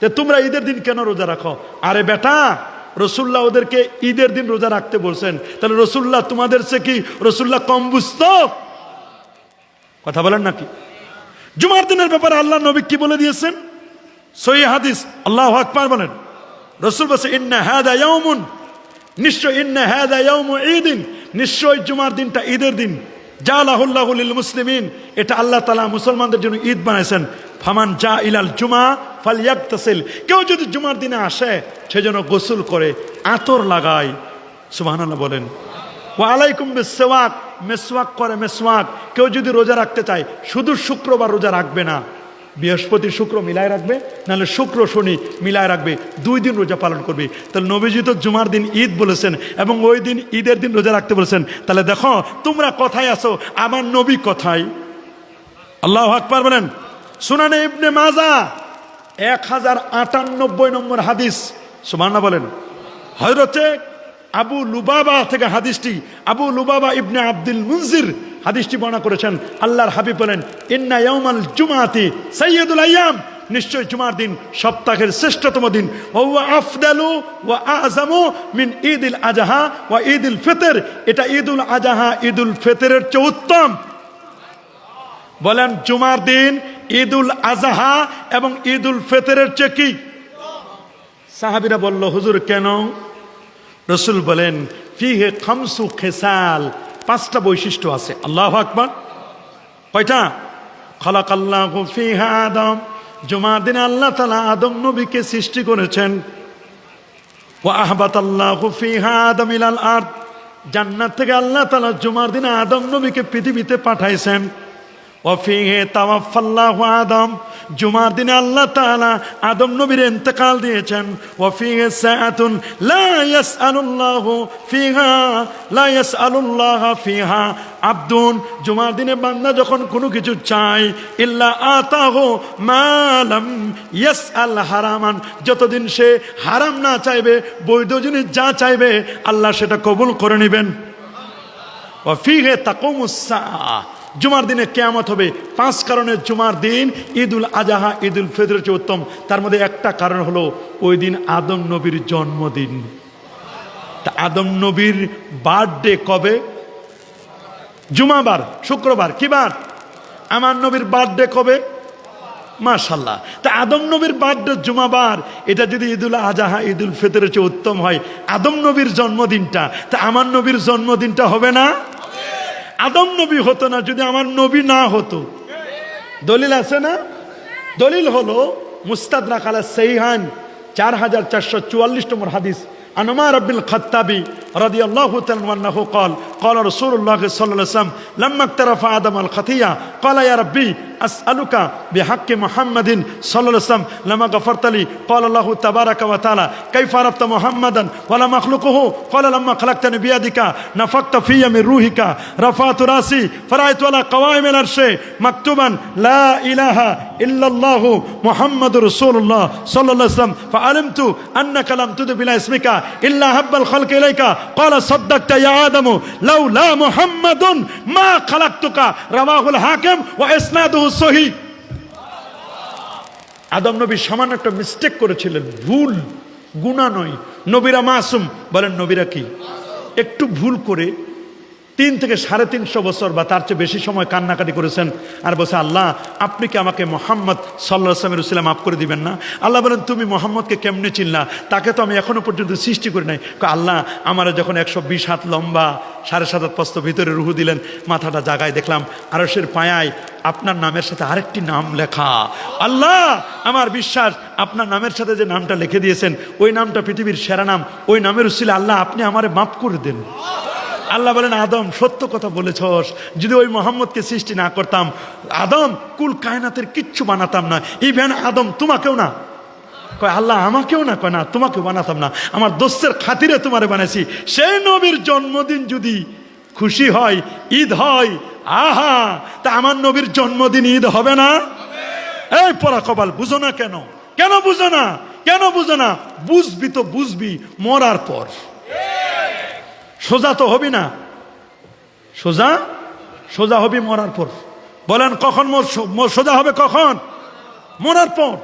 যে তোমরা ঈদের দিন কেন রোজা রাখো? আরে বেটা, রাসূলুল্লাহ ওদেরকে ঈদের দিন রোজা রাখতে বলছেন, তাহলে রাসূলুল্লাহ তোমাদের সে কি রাসূলুল্লাহ কম বুঝতো? কথা বলেন নাকি? জুমার দিনের ব্যাপারে আল্লাহ নবী কি বলে দিয়েছেন? সহিহ হাদিস, আল্লাহু আকবার বলেন। রাসূল বলেছে, ইন্না হাদা ইয়াউমুন, নিশ্চয় ইন্না হাদা ইয়াউমু ঈদিন, নিশ্চয় জুমার দিনটা ঈদের দিন। জালাহুল্লাহু লিল মুসলিমিন, এটা আল্লাহ তাআলা মুসলমানদের জন্য ঈদ বানাইছেন। ফামান জা ইলাল জুমা ফালইয়াগতাসিল, কেউ যদি জুমার দিনে আসে সে যেন গোসল করে, আতর লাগায়। সুবহানাল্লাহ বলেন। ওয়া আলাইকুম বিসওয়াক, মেসওয়াক করে, মেসওয়াক। কেউ যদি রোজা রাখতে চায় শুধু শুক্রবার রোজা রাখবে না, বৃহস্পতি শুক্র মিলায় রাখবে, নাহলে শুক্র শনি মিলায় রাখবে, 2 দিন রোজা পালন করবে। তাহলে নবীজি তো জুমার দিন ঈদ বলেছেন এবং ওই দিন ঈদের দিন রোজা রাখতে বলেছেন। তাহলে দেখো তোমরা কথায় আসো, আমার নবী কথায়। আল্লাহু আকবার বলেন। সুনানে ইবনে মাজাহ 1098 নম্বর হাদিস, সুবহানাল্লাহ বলেন। হযরতে আবু লুবাবা থেকে হাদিসটি, আবু লুবাবা ইবনে আব্দুল মুনজির হাদিসটি বর্ণনা করেছেন। আল্লাহর হাবিব বলেন, ইন্না ইয়াউমাল জুমাতি সাইয়্যিদুল আইয়াম, নিশ্চয় জুমার দিন সপ্তাহের শ্রেষ্ঠতম দিন। ওয়া হুয়া আফদালু ওয়া আযমু মিন ঈদুল আযহা ওয়া ঈদুল ফিতর, এটা ঈদুল আযহা ঈদুল ফিতরের চেয়ে উত্তম। বলেন জুমার দিন ঈদুল আযহা এবং ঈদুল ফিতরের চেয়ে কি? সাহাবীরা বলল, হুজুর কেন? রাসূল বলেন, ফিহে খামসু খিসাল, 5টা বৈশিষ্ট্য আছে। আল্লাহু আকবার। কয়টা? খালাকাল্লাহু ফিহা আদম, জুমার দিনে আল্লাহ তাআলা আদম নবীকে সৃষ্টি করেছেন। ওয়া আহবাতাল্লাহু ফিহা আদম ইলাল আরদ, জান্নাত থেকে আল্লাহ তাআলা জুমার দিনে আদম নবীকে পৃথিবীতে পাঠাইছেন। ওয়া ফিহি তাওয়াফাল্লাহু আদম, জুমার দিনে আল্লাহ তাআলা আদম নবীর ইন্তেকাল দিয়েছেন। ওয়া ফিহি সাআতুন লা ইয়াসআলুল্লাহু ফিহা, লা ইয়াসআলুল্লাহ ফিহা আবদুন, জুমার দিনে বান্দা যখন কোনো কিছু চায়, ইল্লা আতাহু মা লাম ইয়াসআল হারামান, যতদিন সে হারাম না চাইবে, বৈধ জিনিস যা চাইবে আল্লাহ সেটা কবুল করে নেবেন। ওয়া ফিহি তাকুমুস সাআ, জুমার দিনে কিয়ামত হবে। 5 কারণে জুমার দিন ঈদুল আযহা ঈদুল ফিতরের চেয়ে উত্তম। তার মধ্যে একটা কারণ হলো ওই দিন আদম নবীর জন্মদিন। তা আদম নবীর বার্থডে কবে? জুমাবার, শুক্রবার। কি বার? আমার নবীর বার্থডে কবে? মাশাআল্লাহ। তা আদম নবীর বার্থডে জুমাবার, এটা যদি ঈদুল আযহা ঈদুল ফিতরের চেয়ে উত্তম হয়, আদম নবীর জন্মদিনটা, তা আমার নবীর জন্মদিনটা হবে না? আদম নবী হতো না যদি আমার নবী না হতো। দলিল আছে না? দলিল হলো মুস্তাদরাক আলা সাহিহান 4444 নম্বর হাদিস। عن عمر بن الخطاب رضي الله تعالى عنه قال قال رسول الله صلى الله عليه وسلم لما اقترف آدم الخطيئة قال يا ربي أسألك بحق محمد صلى الله عليه وسلم لما غفرت لي قال الله تبارك وتعالى كيف عرفت محمدا ولم أخلقه قال لما خلقتني بيدك نفخت في من روحك رفعت رأسي فرأيت على قوائم العرش مكتوبا لا إله إلا الله محمد رسول الله صلى الله عليه وسلم فعلمت أنك لم تدب إلى اسمك إلا هب الخلق إليك قال صدقت يا آدم لولا محمد ما خلقتك رواه الحاكم وإسناده صحيح। আদম নবী সামান্য একটা মিস্টেক করেছিলেন, ভুল, গুনাহ নয়। নবীরা মাসুম। বলেন নবীরা কি? একটু ভুল করে 3 থেকে 350 বছর বা তার চেয়ে বেশি সময় কান্নাকাটি করেছেন আর বলছে, আল্লাহ আপনি কি আমাকে মোহাম্মদ সাল্লাল্লাহু আলাইহি ওয়াসাল্লাম মাফ করে দিবেন না? আল্লাহ বলেন, তুমি মোহাম্মদকে কেমনে চিনলা? তাকে তো আমি এখনো পর্যন্ত সৃষ্টি করি নাই। আল্লাহ আমার যখন 120 হাত লম্বা, 7.5 হাত প্রস্থ, ভিতরে রুহু দিলেন, মাথাটা জাগায় দেখলাম আরশের পায়ায় আপনার নামের সাথে আরেকটি নাম লেখা। আল্লাহ আমার বিশ্বাস, আপনার নামের সাথে যে নামটা লিখে দিয়েছেন ওই নামটা পৃথিবীর সেরা নাম। ওই নামের উসিলায় আল্লাহ আপনি আমারে মাফ করে দেন। আল্লাহ বলেন, আদম সত্য কথা বলেছস, যদি ওই মোহাম্মদকে সৃষ্টি না করতাম, আদম কুল কায়নাতের কিচ্ছু বানাতাম না, ইভেন আদম তোমাকেও না। কয় আল্লাহ আমাকেও না? কয় না, তোমাকেও বানাতাম না, আমার দোস্তের খাতিরে তোমারে বানাইছি। সেই নবীর জন্মদিন যদি খুশি হয়, ঈদ হয়, আহা, তা আমার নবীর জন্মদিন ঈদ হবে না? এই পরা কপাল, বুঝো না কেন? কেন বুঝো না? কেন বুঝো না? বুঝবি তো বুঝবি মরার পর, সোজা তো হবি না। সোজা সোজা হবি মরার পর। বলেন কখন সোজা হবে? কখন? মরার পর।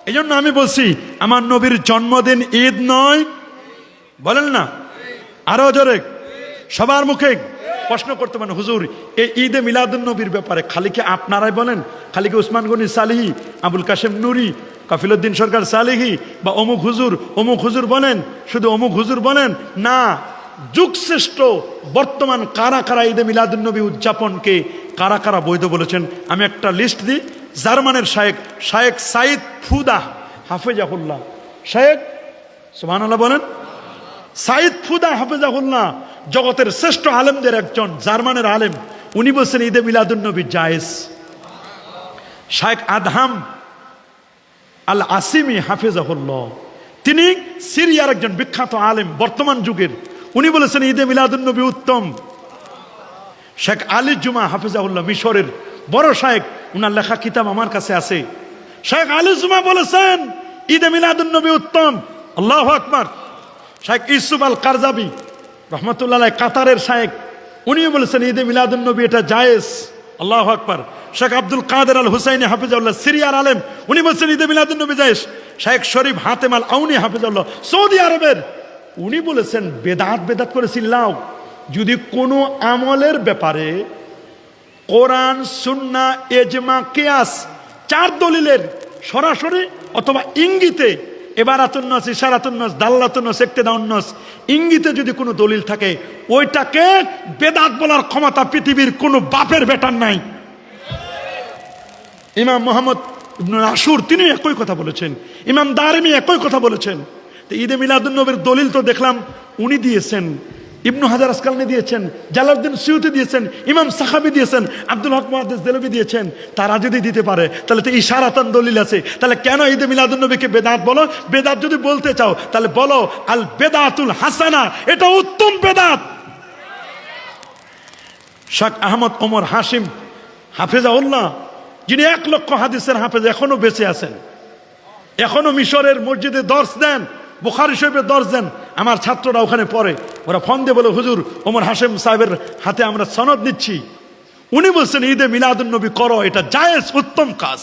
এই জন্য আমি বলছি, আমার নবীর জন্মদিন ঈদ নয়, বলেন না আরো জোরে, সবার মুখে প্রশ্ন করতে পারেন, হুজুর এই ঈদে মিলাদুন নবীর ব্যাপারে খালি কি আপনারাই বলেন? খালি কি উসমান গনি সালিহি, আবুল কাশেম নুরি, কাফিলউদ্দিন সরকার সালিহি বা অমুক হুজুর বলেন, শুধু অমুক হুজুর বলেন? না, যুগশ্রেষ্ঠ বর্তমান কারা কারা ঈদে মিলাদুন নবী উদযাপনকে কারা কারা বৈধ বলেছেন আমি একটা লিস্ট দিই। জার্মানের শায়েখ সাইদ ফুদা হাফেজাহুল্লাহ, শায়েখ সুবহানাল্লাহ বলেন, সাইদ ফুদা হাফেজাহুল্লাহ জগতের শ্রেষ্ঠ আলেমদের একজন, জার্মানের আলেম, উনি বলছেন ঈদে মিলাদুন নবী জায়েজ। শায়েখ আদহাম আল আসিমি হাফেজাহুল্লাহ, তিনি সিরিয়ার একজন বিখ্যাত আলেম বর্তমান যুগের, উনি বলেছেন ঈদে মিলাদুন নবী উত্তম। শেখ আলী জুমা হাফেজাহুল্লাহ মিশরের বড় শায়েখ, উনার লেখা কিতাব আমার কাছে আছে। শেখ আলী জুমা বলেছেন ঈদে মিলাদুন নবী উত্তম। আল্লাহু আকবার। শেখ ইউসুফ আল কারজাবি রহমতুল্লাহ কাতারের শায়েখ, উনিও বলেছেন ঈদে মিলাদুন নবী এটা জায়েজ। আল্লাহু আকবার। শেখ আব্দুল কাদের আল হুসাইনি হাফেজাহুল্লাহ সিরিয়ার আলেম, উনি বলছেন ঈদে মিলাদুন নবী জায়েজ। শেখ শরীফ হাতেম আল আউনি হাফেজাহুল্লাহ সৌদি আরবের, উনি বলেছেন বেদাত করে চিল্লাও, যদি কোনো আমলের ব্যাপারে কোরআন সুন্নাহ ইজমা কিয়াস চার দলিলের সরাসরি অথবা ইঙ্গিতে, ইবারাতুন নাস, ইশারাতুন নাস, দাল্লাতুন নাস, ইক্তিদাউন নাস, ইঙ্গিতে যদি কোনো দলিল থাকে, ওইটাকে বেদাত বলার ক্ষমতা পৃথিবীর কোনো বাপের বেটার নাই। ইমাম মুহাম্মদ ইবনে আশুর তিনি একই কথা বলেছেন, ইমাম দারিমি একই কথা বলেছেন। তো ঈদে মিলাদুন নবীর দলিল তো দেখলাম উনি দিয়েছেন, ইবনু হাজার আসকালানি দিয়েছেন, জালালউদ্দিন সিউতি দিয়েছেন, ইমাম সাখাবী দিয়েছেন, আব্দুল হক মুহাদ্দিস দেলভী দিয়েছেন। তারা যদি দিতে পারে তাহলে তো ইশারাতান দলিল আছে, তাহলে কেন ঈদে মিলাদুন নবীকে বেদাত বলো? বেদাত যদি বলতে চাও তাহলে বলো আল বেদাতুল হাসানা, এটা উত্তম বেদাত। শাহ আহমদ ওমর হাশিম হাফেজাহুল্লাহ, যিনি 1 লক্ষ হাদিসের হাফেজ, এখনো বেঁচে আছেন, এখনো মিশরের মসজিদে দর্স দেন, বুখারী শরীফের দর্স দেন। আমার ছাত্ররা ওখানে পড়ে, ওরা ফোন দিয়ে বলে, হুজুর ওমর হাশেম সাহেবের হাতে আমরা সনদ নিচ্ছি, উনি বলছেন ঈদে মিলাদুন নবী করো, এটা জায়েজ, উত্তম কাজ।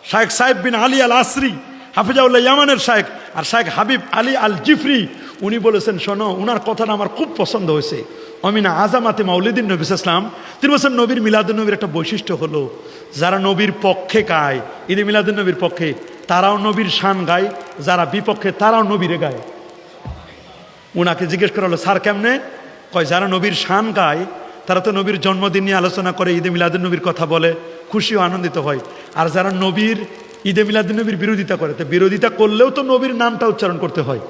শায়েখ সাহেব বিন আলী আল আসরি হাফিজাউল্লাহ ইয়ামানের শায়েখ, আর শায়েখ হাবিব আলী আল জিফরি, উনি বলেছেন, শোনো, উনার কথাটা আমার খুব পছন্দ হয়েছে, অমিনা আজামাতে মাউলিদিন নবী ইসলাম, তিনি বলছেন নবীর মিলাদুন নবীর একটা বৈশিষ্ট্য হলো, যারা নবীর পক্ষে গায় ঈদে মিলাদুন নবীর পক্ষে, তারাও নবীর শান গায়, যারা বিপক্ষে তারাও নবীরে গায়। উনাকে জিজ্ঞেস করা হলো, স্যার কেমনে? কয়, যারা নবীর শান গায় তারা তো নবীর জন্মদিন নিয়ে আলোচনা করে, ঈদে মিলাদুন নবীর কথা বলে, খুশি ও আনন্দিত হয়। আর যারা নবীর ঈদে মিলাদুন নবীর বিরোধিতা করে, তো বিরোধিতা করলেও তো নবীর নামটা উচ্চারণ করতে হয়,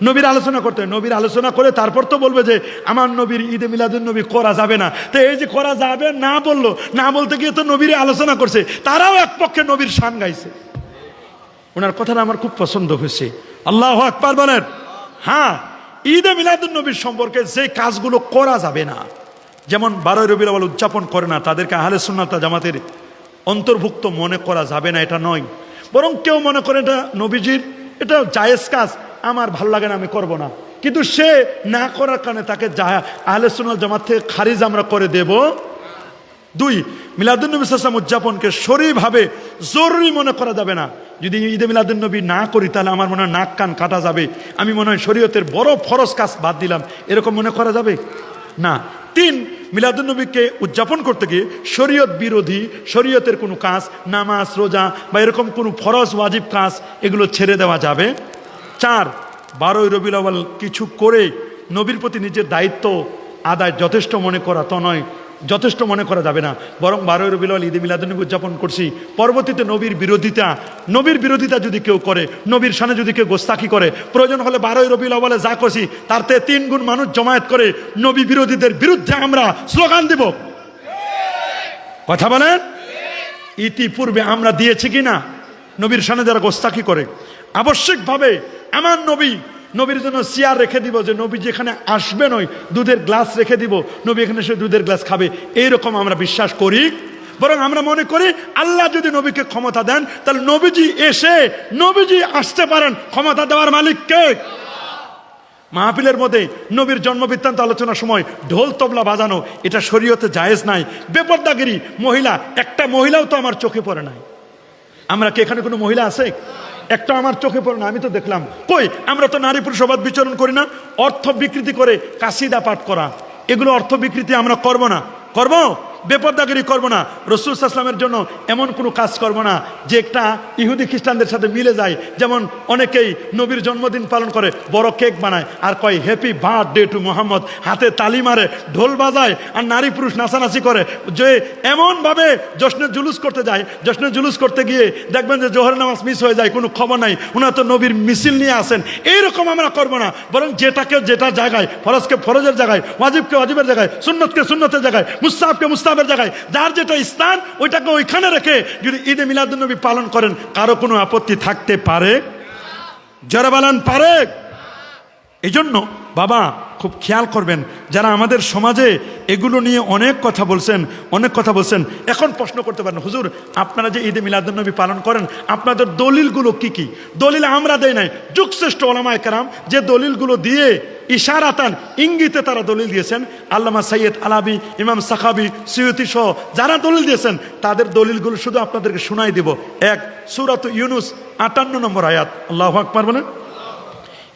নবীর আলোচনা করতে হয়। নবীর আলোচনা করে তারপর তো বলবে যে আমার নবীর ঈদে মিলাদুন নবী করা যাবে না। তো এই যে করা যাবে না বললো, না বলতে গিয়ে তো নবীর আলোচনা করছে, তারাও এক পক্ষে নবীর শান গাইছে। ওনার কথাটা আমার খুব পছন্দ হয়েছে। আল্লাহু আকবার বলেন। হ্যাঁ, ঈদে মিলাদুন নবীর সম্পর্কে যে কাজগুলো করা যাবে না, যেমন 12 রবিউল আউয়াল উদযাপন করে না, তাদেরকে আহলে সুন্নাত ওয়াল জামাতের অন্তর্ভুক্ত মনে করা যাবে না, এটা নয়। বরং কেউ মনে করে এটা নবীজির, এটা জায়েজ কাজ, আমার ভালো লাগে না, আমি করব না, কিন্তু সে না করার কারণে তাকে আহলে সুন্নাত ওয়াল জামাত থেকে খারিজ আমরা করে দেব। 2, মিলাদুন নবী সাল্লাল্লাহু আলাইহি ওয়াসাল্লাম উদযাপনকে শরীরভাবে জরুরি মনে করা যাবে না। যদি ঈদে মিলাদুন নবী না করি তাহলে আমার মনে হয় নাক কান কাটা যাবে, আমি মনে হয় শরীয়তের বড় ফরজ কাজ বাদ দিলাম, এরকম মনে করা যাবে না। 3, মিলাদুন নবীকে উদযাপন করতে গিয়ে শরীয়ত বিরোধী শরীয়তের কোনো কাজ, নামাজ রোজা বা এরকম কোনো ফরজ ওয়াজিব কাজ, এগুলো ছেড়ে দেওয়া যাবে। 4, 12 রবিউল আউয়াল কিছু করে নবীর প্রতি নিজের দায়িত্ব আদায় যথেষ্ট মনে করা তো নয়, যথেষ্ট মনে করা যাবে না, বরং 12 রবিউল আউয়াল ঈদে মিলাদুন্নবী উদযাপন করছি। পরবর্তীতে নবীর বিরোধিতা যদি কেউ করে, নবীর শানে যদি কেউ গোস্তাখি করে, প্রয়োজন হলে 12 রবিউল আউয়ালে যা করছি তার থেকে 3 গুণ মানুষ জমায়েত করে নবী বিরোধীদের বিরুদ্ধে আমরা স্লোগান দিব। কথা বলেন? ইতিপূর্বে আমরা দিয়েছি কিনা? নবীর শানে যারা গোস্তাখি করে, আবশ্যিকভাবে আমার নবীর জন্য চেয়ার রেখে দিব, যে নবী যেখানে আসবেন ওই দুধের গ্লাস রেখে দিব, নবী এখানে সে দুধের গ্লাস খাবে, এইরকম আমরা বিশ্বাস করি। বরং আমরা মনে করি আল্লাহ যদি নবীকে ক্ষমতা দেন, তাহলে নবীজি আসতে পারেন, ক্ষমতা দেওয়ার মালিক কে? মাহফিলের মধ্যে নবীর জন্ম বৃত্তান্ত আলোচনার সময় ঢোল তবলা বাজানো, এটা শরীয়তে জায়েজ নাই। বেপরদাগিরি, একটা মহিলাও তো আমার চোখে পড়ে নাই। আমরা কি এখানে কোনো মহিলা আছে? একটা আমার চোখে পড়ে না, আমি তো দেখলাম। কই, আমরা তো নারী পুরুষ অবাধ বিচরণ করি না? অর্থ বিকৃতি করে কাসিদা পাঠ করা, এগুলো অর্থ বিকৃতি আমরা করব না? করব? বেপরদাগিরি করব না। রাসূল সাল্লাল্লাহু আলাইহি ওয়াসাল্লামের জন্য এমন কোনো কাজ করব না যে একটা ইহুদি খ্রিস্টানদের সাথে মিলে যায়। যেমন অনেকেই নবীর জন্মদিন পালন করে, বড় কেক বানায় আর কয় হ্যাপি বার্থডে টু মোহাম্মদ, হাতে তালি মারে, ঢোল বাজায়, আর নারী পুরুষ নাচানাচি করে, যে এমনভাবে জশ্নের জুলুস করতে যায়। জশ্নের জুলুস করতে গিয়ে দেখবেন যে জোহর নামাজ মিস হয়ে যায়, কোনো খবর নাই, ওনারা তো নবীর মিছিল নিয়ে আসেন। এইরকম আমরা করব না, বরং যেটা জায়গায়, ফরজকে ফরজের জায়গায়, ওয়াজিবকে ওয়াজিবের জায়গায়, সুন্নতকে সুন্নতের জায়গায়, মুস্তাহাবকে মুস্তাহাবের জায়গায়, যার যেটা স্থান ওইটাকে ওইখানে রেখে যদি ঈদে মিলাদুন্নবী পালন করেন, কারো কোনো আপত্তি থাকতে পারে? যারা বলেন পারে? এই জন্য বাবা খুব খেয়াল করবেন, যারা আমাদের সমাজে এগুলো নিয়ে অনেক কথা বলছেন, এখন প্রশ্ন করতে পারেন, হুজুর আপনারা যে ঈদে মিলাদুন্নবী পালন করেন, আপনাদের দলিলগুলো কি? দলিল আমরা দেই নাই, যুগশ্রেষ্ঠ ওলামায়ে কেরাম যে দলিলগুলো দিয়ে ইশারাতান, ইঙ্গিতে তারা দলিল দিয়েছেন, আল্লামা সাইয়্যিদ আলাবি, ইমাম সাখাবি, সিয়ুতি সহ যারা দলিল দিয়েছেন, তাদের দলিলগুলো শুধু আপনাদেরকে শোনাই দিব। এক, সূরাত ইউনূস 58 নম্বর আয়াত। আল্লাহু আকবার বলেন।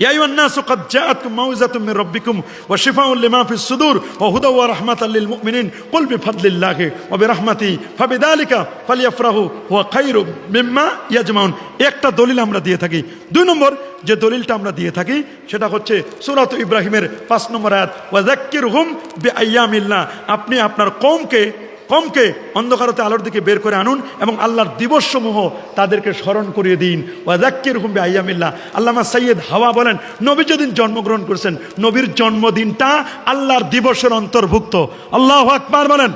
ইয়া আইয়ুহান নাসু কাদ জাআতকুম মাউইযাতুম মির রাব্বিকুম ওয়া শিফাউন লিমা ফিস সুদূর ওয়া হুদা ওয়া রাহমাতাল লিল মুমিনিন কুল বিফাদলিল্লাহি ওয়া বিরাহমাতিহি ফাবিযালিকা ফালইফরাহু হুয়া খায়রুম মিম্মা ইয়াজমাউন। একটা দলিল আমরা দিয়ে থাকি। 2 নম্বর যে দলিলটা আমরা দিয়ে থাকি সেটা হচ্ছে সূরাত ইব্রাহিমের 5 নম্বর আয়াত, ওয়া যাক্কিরহুম বিআইয়ামিল্লাহ। আপনি আপনার কওমকে অন্ধকারতে আলোর দিকে বের করে আনুন এবং আল্লাহর দিবসসমূহ তাদেরকে স্মরণ করিয়ে দিন। ওয়া যাক্কিরহুম বিআইয়ামিল্লাহ। আল্লামা সাইয়্যিদ হাওয়া বলেন, নবী যেদিন জন্মগ্রহণ করেছেন, নবীর জন্মদিনটা আল্লাহর দিবসের অন্তর্ভুক্ত। আল্লাহু আকবার বলেন।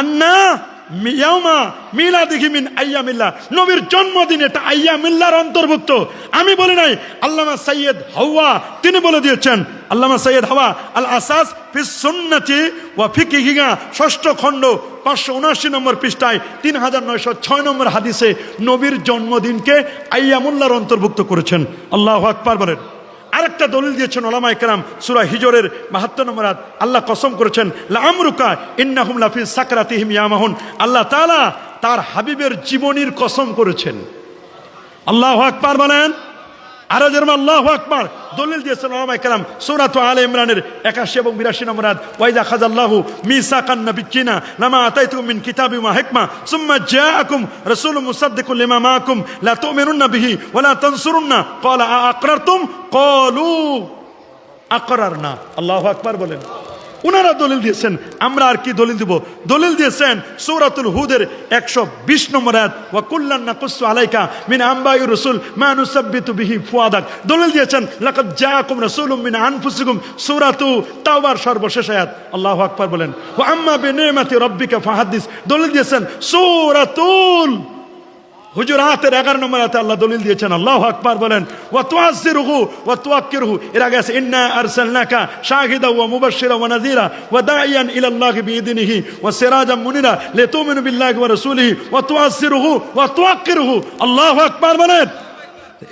আন্না ইয়াউমা মিলাদিহি মিন আইয়ামিল্লাহ, নবীর জন্মদিন এটা আইয়ামিল্লাহর অন্তর্ভুক্ত। আমি বলি নাই, আল্লামা সাইয়্যিদ হাওয়া তিনি বলে দিয়েছেন। আল্লামা সাইয়্যিদ হাওয়া আল আসাস ফিস সুন্নতি ওয়া ফিকহিহা 6ষ্ঠ খণ্ড 579 নম্বর পৃষ্ঠায় 3906 নম্বর হাদিসে নবীর জন্মদিনকে আইয়ামুল্লাহর অন্তর্ভুক্ত করেছেন। আল্লাহু আকবার বলেন। আরেকটা দলিল দিয়েছেন ওলামায়ে কেরাম, সূরা হিজরের 72 নম্বর আয়াত। আল্লাহ কসম করেছেন, লা আমরুকা ইন্নাহুম লাফি সাকরাতিহিম ইয়ামাহুন। আল্লাহ তাআলা তার হাবিবের জীবনীর কসম করেছেন। আল্লাহু আকবার বলেন। আরো যেরকম আল্লাহু আকবার দলিল দিয়েছেন ওলামায়ে কেরাম, সূরা আলে ইমরানের 81 এবং 82 নম্বর আয়াত, ওয়াইদা খাযাল্লাহু মিসাকান নাবিয়্যিনা লামা আতাইতুকুম মিন কিতাবিন ওয়া হিকমা সুম্মা জাআকুম রাসূলুম মুসাদ্দিকুন লিমা মাআকুম লা তু'মিনুন্না বিহি ওয়া লা তানসুরুন্না ক্বালা আ'আকরারতুম ক্বালু আকরারনা। আল্লাহু আকবার বলেন। উনারা দলিল দিয়েছেন, আমরা আর কি দলিল দিব? দলিল দিয়েছেন সূরাতুল হুদের 120 নম্বর আয়াত, ওয়া কুল্লান নাকুসু আলাইকা মিন আমবাই রাসূল মা নুসাব্বিতু বিহি ফুয়াদাক। দলিল দিয়েছেন লাকাদ জাআকুম রাসূলুম মিন আনফুসিকুম, সূরাতু তাওবার সর্বশেষ আয়াত। আল্লাহু আকবার বলেন। ওয়া আম্মা বিনিমাতি রাব্বিকা ফাহাদ্দিস। দলিল দিয়েছেন সূরাতুল হুজুরাতের 11 নম্বর আয়াতে আল্লাহ দলিল দিয়েছেন। আল্লাহু আকবার বলেন। ওয়া তুআজ্জিরুহু ওয়া তুওয়াক্কিরুহু। এর আগে আছে ইন্না আরসালনাকা শাহিদাও ওয়া মুবাশশিরা ওয়া নাযীরা ওয়া দাঈয়ান ইলাল্লাহি বিইذনিহি ওয়া সিরাজাম মুনিরা লিতুমিনু বিল্লাহি ওয়া রাসূলিহি ওয়া তুআজ্জিরুহু ওয়া তুওয়াক্কিরুহু। আল্লাহু আকবার বলেন।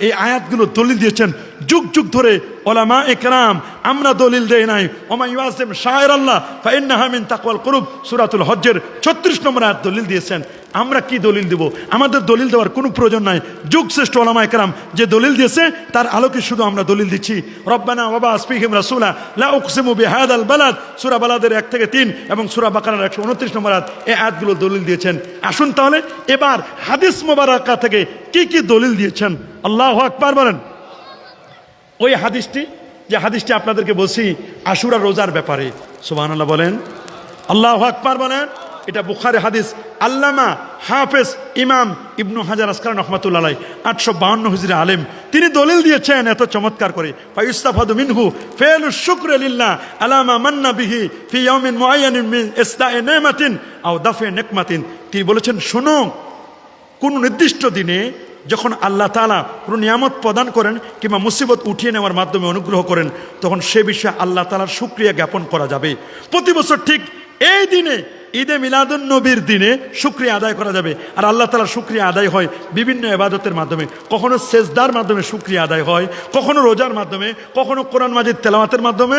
এই আয়াতগুলো দলিল দিয়েছেন যুগ যুগ ধরে ওলামায়ে কেরাম। আমরা দলিল দেই নাই। ওমা ইউআযিম শাআইরাল্লাহ ফাইন্নাহা মিন তাকওয়াল কুলুব, সূরাতুল হজ্জের 36 নম্বর আয়াত দলিল দিয়েছেন। আমরা কি দলিল দেব? আমাদের দলিল দেওয়ার কোনো প্রয়োজন নাই। যুগ শ্রেষ্ঠ ওলামায়ে কেরাম যে দলিল দিয়েছে তার আলোকে শুধু আমরা দলিল দিচ্ছি। রব্বানা ওয়া বা'আস ফীহিম রাসূলা লা উকসিমু বিহাদাল বালাদ, সূরা বালাদের 1 থেকে 3 এবং সূরা বাকারার 129 নম্বর আয়াত, এই আয়াতগুলো দলিল দিয়েছেন। আসুন তাহলে এবার হাদিস মুবারাকা থেকে কি কি দলিল দিয়েছেন। আল্লাহু আকবার বলেন। ওই হাদিসটি, যে হাদিসটি আপনাদেরকে বলছি আশুরা রোজার ব্যাপারে, সুবহানাল্লাহ বলেন। আল্লাহু আকবার বলেন। এটা বুখারী হাদিস। আল্লামা হাফেজ ইমাম ইবনু হাজার আসকালানী রাহমাতুল্লাহ আলাইহি 852 হিজরি আলেম, তিনি দলিল দিয়েছেন এত চমৎকার করে, ফায়ুস্তাফাদু মিনহু ফিলুশ শুকরি লিল্লাহ আলা মা মান্না বিহি ফি ইয়াউমিন মুআয়্যানিন মিন ইসদা'i নি'মাতিন আও দাফি নিকমাতিন। তিনি বলেছেন, শোনো, কোন নির্দিষ্ট দিনে যখন আল্লাহ তাআলা কোনো নিয়ামত প্রদান করেন কিংবা মুসিবত উঠিয়ে নেওয়ার মাধ্যমে অনুগ্রহ করেন, তখন সে বিষয়ে আল্লাহ তাআলার শুকরিয়া জ্ঞাপন করা যাবে। প্রতি বছর ঠিক এই দিনে, ঈদে মিলাদুন নবীর দিনে শুকরিয়া আদায় করা যাবে। আর আল্লাহ তাআলার শুকরিয়া আদায় হয় বিভিন্ন ইবাদতের মাধ্যমে, কখনো সেজদার মাধ্যমে শুকরিয়া আদায় হয়, কখনো রোজার মাধ্যমে, কখনো কোরআন মাজিদ তেলাওয়াতের মাধ্যমে।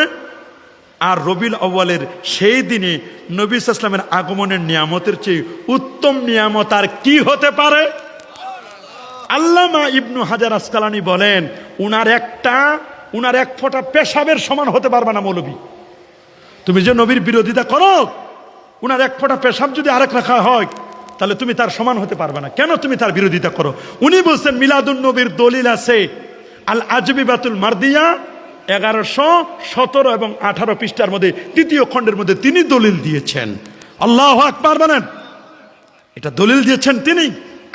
আর রবিউল আউয়ালের সেই দিনে নবী সাল্লাল্লাহু আলাইহি ওয়াসাল্লামের আগমনের নিয়ামতের চেয়ে উত্তম নিয়ামত আর কি হতে পারে? আল্লামা ইবনু হাজার আসকালানী বলেন, উনার এক ফোঁটা পেশাবের সমান হতে পারবে না মৌলবী। তুমি যে নবীর বিরোধিতা করো, উনার এক ফোঁটা পেশাব যদি আরেক রাখা হয়, তাহলে তুমি তার সমান হতে পারবে না। কেন তুমি তার বিরোধিতা করো? উনি বলছেন মিলাদুন নবীর দলিল আছে আল আজবিবাতুল মারদিয়া 1117 এবং 18 পৃষ্ঠার মধ্যে, তৃতীয় খণ্ডের মধ্যে তিনি দলিল দিয়েছেন। আল্লাহু আকবার বলেন। এটা দলিল দিয়েছেন তিনি।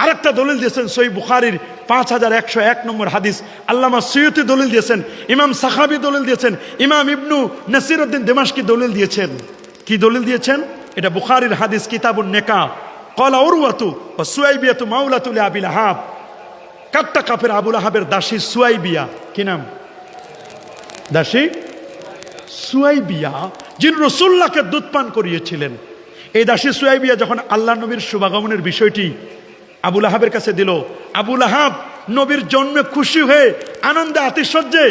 আরেকটা দলিল দিয়েছেন সহিহ বুখারীর 5101 নম্বর হাদিস। আল্লামা সুয়ুতি দলিল দিয়েছেন, ইমাম সাখাবী দলিল দিয়েছেন, ইমাম ইবনু নাসিরউদ্দিন দিমাশকি দলিল দিয়েছেন। কি দলিল দিয়েছেন? এটা বুখারীর হাদিস, কিতাবুন নিকাহ। ক্বালা উরওয়াতু ওয়া সুয়াইবিয়াতু মাওলাতু আবি লাহাব। কাট্টা কাফের আবু লাহাবের দাসী সুয়াইবিয়া, কি নাম? দাসী সুয়াইবিয়া, যিনি রাসূলুল্লাহকে দুধ পান করিয়েছিলেন। এই দাসী সুয়াইবিয়া যখন আল্লাহ নবীর শুভাগমনের বিষয়টি আবু লাহাবের কাছে দিল, আবু লাহাব নবীর জন্মে খুশি হয়ে আনন্দে আতিশয্যে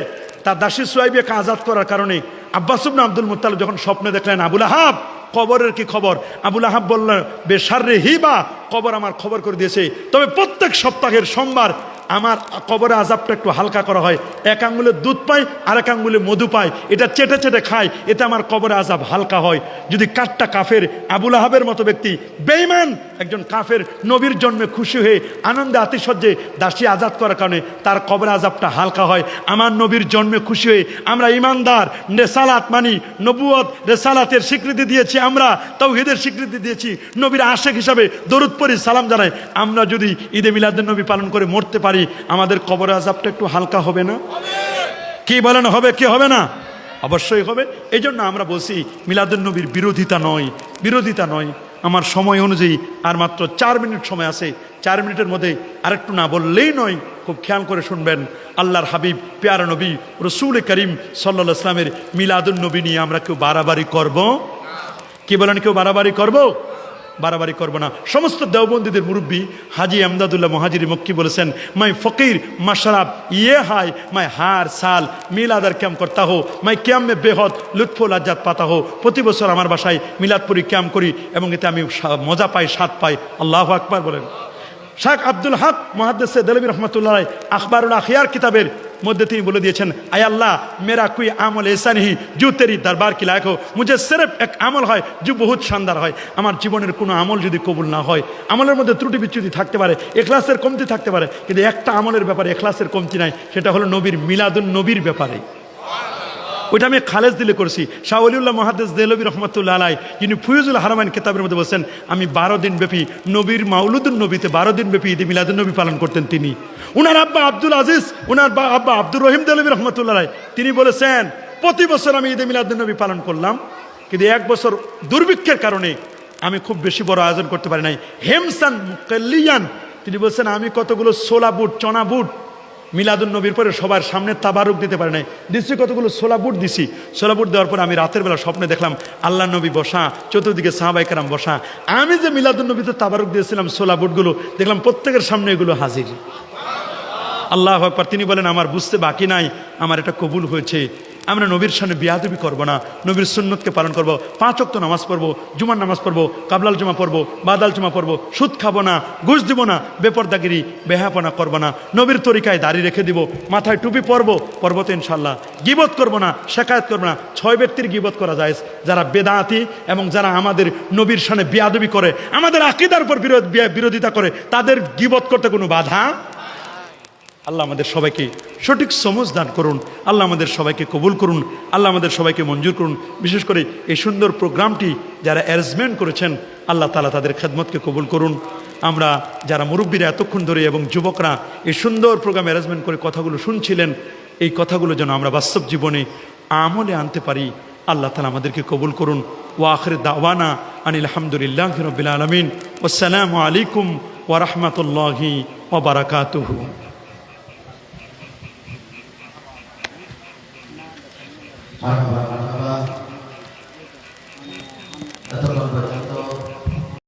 তার দাসী সুয়াইবিয়াকে আজাদ করার কারণে আব্বাস ইবনে আব্দুল মুত্তালিব যখন স্বপ্নে দেখলেন, আবু লাহাব কবরের কি খবর? আবু লাহাব বললেন, বেশাররে হিবা, কবর আমার খবর করে দিয়েছে, তবে প্রত্যেক সপ্তাহের সোমবার আমার কবরে আজাবটা একটু হালকা করা হয়। এক আঙ্গুলে দুধ পাই, আর এক আঙ্গুলে মধু পাই, এটা চেটে চেটে খাই, এতে আমার কবরে আজাব হালকা হয়। যদি কাট্টা কাফের আবু লাহাবের মতো ব্যক্তি, বেঈমান একজন কাফের নবীর জন্মে খুশি হয়ে আনন্দে আতিশয্যে দাসী আজাদ করার কারণে তার কবরে আজাবটা হালকা হয়, আমার নবীর জন্মে খুশি হয়ে আমরা ইমানদার, রেসালাত মানি, নবুয়ত রেসালাতের স্বীকৃতি দিয়েছি, আমরা তাওহীদের স্বীকৃতি দিয়েছি, নবীর আশিক হিসাবে দরুদ পড়ি, সালাম জানাই, আমরা যদি ঈদে মিলাদুন নবী পালন করে মরতে পারি, আমাদের কবরের আযাবটা একটু হালকা হবে না? কি বলেন, হবে কি হবে না? অবশ্যই হবে। এই জন্য আমরা বলছি মিলাদুন নবীর বিরোধিতা নয়। আমার সময় অনুযায়ী আর মাত্র 4 মিনিট সময় আছে। 4 মিনিটের মধ্যে আরেকটু না বললেই নয়, খুব খেয়াল করে শুনবেন। আল্লাহর হাবিব পেয়ারা নবী রসুল করিম সাল্লাল্লাহু আলাইহি ওয়াসাল্লামের মিলাদুন নবী নিয়ে আমরা কেউ বাড়াবাড়ি করব? কি বলেন, কেউ বাড়াবাড়ি করব? বাড়াবাড়ি করবো না। সমস্ত দেওবন্দীদের মুরব্বী হাজি আমদাদুল্লাহ মুহাজিরি মক্কি বলেছেন, মাই ফকির মাশরাব ইয়ে হায় মাই হার সাল মিলাদার ক্যাম্প করতা হো, মাই ক্যাম্প মে বেহদ লুৎফ লাজ্জাত পাতা হো। প্রতি বছর আমার বাসায় মিলাদপুরি ক্যাম্প করি এবং এতে আমি মজা পাই, স্বাদ পাই। আল্লাহু আকবার বলেন। শাহ আব্দুল হক মুহাদ্দিস দেলভী রহমাতুল্লাহ আখবারুল আখিয়ার কিতাবের মধ্যে তিনি বলে দিয়েছেন, আয় আল্লাহ মেরা কোই আমল ऐसा नहीं जो तेरी दरबार की लायक हो, मुझे सिर्फ एक আমল হয় जो बहुत शानदार হয়। আমার জীবনের কোনো আমল যদি কবুল না হয়, আমলের মধ্যে ত্রুটি বিচ্যুতি থাকতে পারে, ইখলাসের কমতি থাকতে পারে, কিন্তু একটা আমলের ব্যাপারে ইখলাসের কমতি নাই, সেটা হলো নবীর মিলাদুন নবীর ব্যাপারে। ওইটা আমি খালেজ দিলে করছি। শাহ ওলিউল্লাহ মুহাদ্দিস দেহলভী রহমাতুল্লাহ আলাইহি, যিনি ফুয়ুজুল হারামাইন কিতাবের মধ্যে বলছেন, আমি 12 দিন ব্যাপী নবীর মাউলুদুন নবীতে 12 দিন ব্যাপী ঈদে মিলাদুন নবী পালন করতেন। তিনি উনার আব্বা আব্দুল আজিজ, উনার আব্বা আব্দুর রহিম দেহলভী রহমাতুল্লাহ আলাইহি, তিনি বলেছেন, প্রতি বছর আমি ঈদে মিলাদুন নবী পালন করলাম, কিন্তু এক বছর দুর্ভিক্ষের কারণে আমি খুব বেশি বড় আয়োজন করতে পারি নাই। হেমসান মুকাল্লিয়ান, তিনি বলছেন, আমি কতগুলো ছোলা বুট, চনা বুট মিলাদুন নবীর পরে সবার সামনে তাবারুক দিতে পারে নাই, দিচ্ছি কতগুলো ছোলা বুট দিছি। ছোলা বুট দেওয়ার পরে আমি রাতের বেলা স্বপ্নে দেখলাম আল্লাহ নবী বসা, চতুর্দিকে সাহাবায়ে কেরাম বসা, আমি যে মিলাদুন নবীতে তাবারুক দিয়েছিলাম ছোলা বুটগুলো, দেখলাম প্রত্যেকের সামনে এগুলো হাজির। আল্লাহু আকবার। তিনি বলেন, আমার বুঝতে বাকি নাই, আমার এটা কবুল হয়েছে। আমরা নবীর সামনে বিয়াদবি করবো না, নবীর সুন্নতকে পালন করব, 5 ওয়াক্ত নামাজ পড়বো, জুমার নামাজ পড়বো, কাবলাল জুমা পড়বো, বাদাল জুমা পড়বো, সুদ খাবো না, ঘুষ দিব না, বেপরদাগিরি বেহাপনা করবো না, নবীর তরিকায় দাড়ি রেখে দিব, মাথায় টুপি পরবো তো ইনশাল্লাহ, গীবত করবো না, শেকায়েত করবো না। 6 ব্যক্তির গীবত করা যায়, যারা বেদাতি এবং যারা আমাদের নবীর সামনে বিয়াদবি করে, আমাদের আকীদার উপর বিরোধিতা করে, তাদের গীবত করতে কোনো বাধা। আল্লাহ আমাদের সবাইকে সঠিক সমঝ দান করুন, আল্লাহ আমাদের সবাইকে কবুল করুন, আল্লাহ আমাদের সবাইকে মঞ্জুর করুন। বিশেষ করে এই সুন্দর প্রোগ্রামটি যারা অ্যারেঞ্জমেন্ট করেছেন, আল্লাহ তাআলা তাদের খেদমতকে কবুল করুন। আমরা যারা মুরব্বীরা এতক্ষণ ধরে এবং যুবকরা এই সুন্দর প্রোগ্রাম অ্যারেঞ্জমেন্ট করে কথাগুলো শুনছিলেন, এই কথাগুলো যেন আমরা বাস্তব জীবনে আমলে আনতে পারি, আল্লাহ তাআলা আমাদেরকে কবুল করুন। ওয়া আখির দাওয়ানা আনিল হামদুলিল্লাহি রাব্বিল আলামিন। আসসালামু আলাইকুম ওয়া রাহমাতুল্লাহি ওয়া বারাকাতুহু।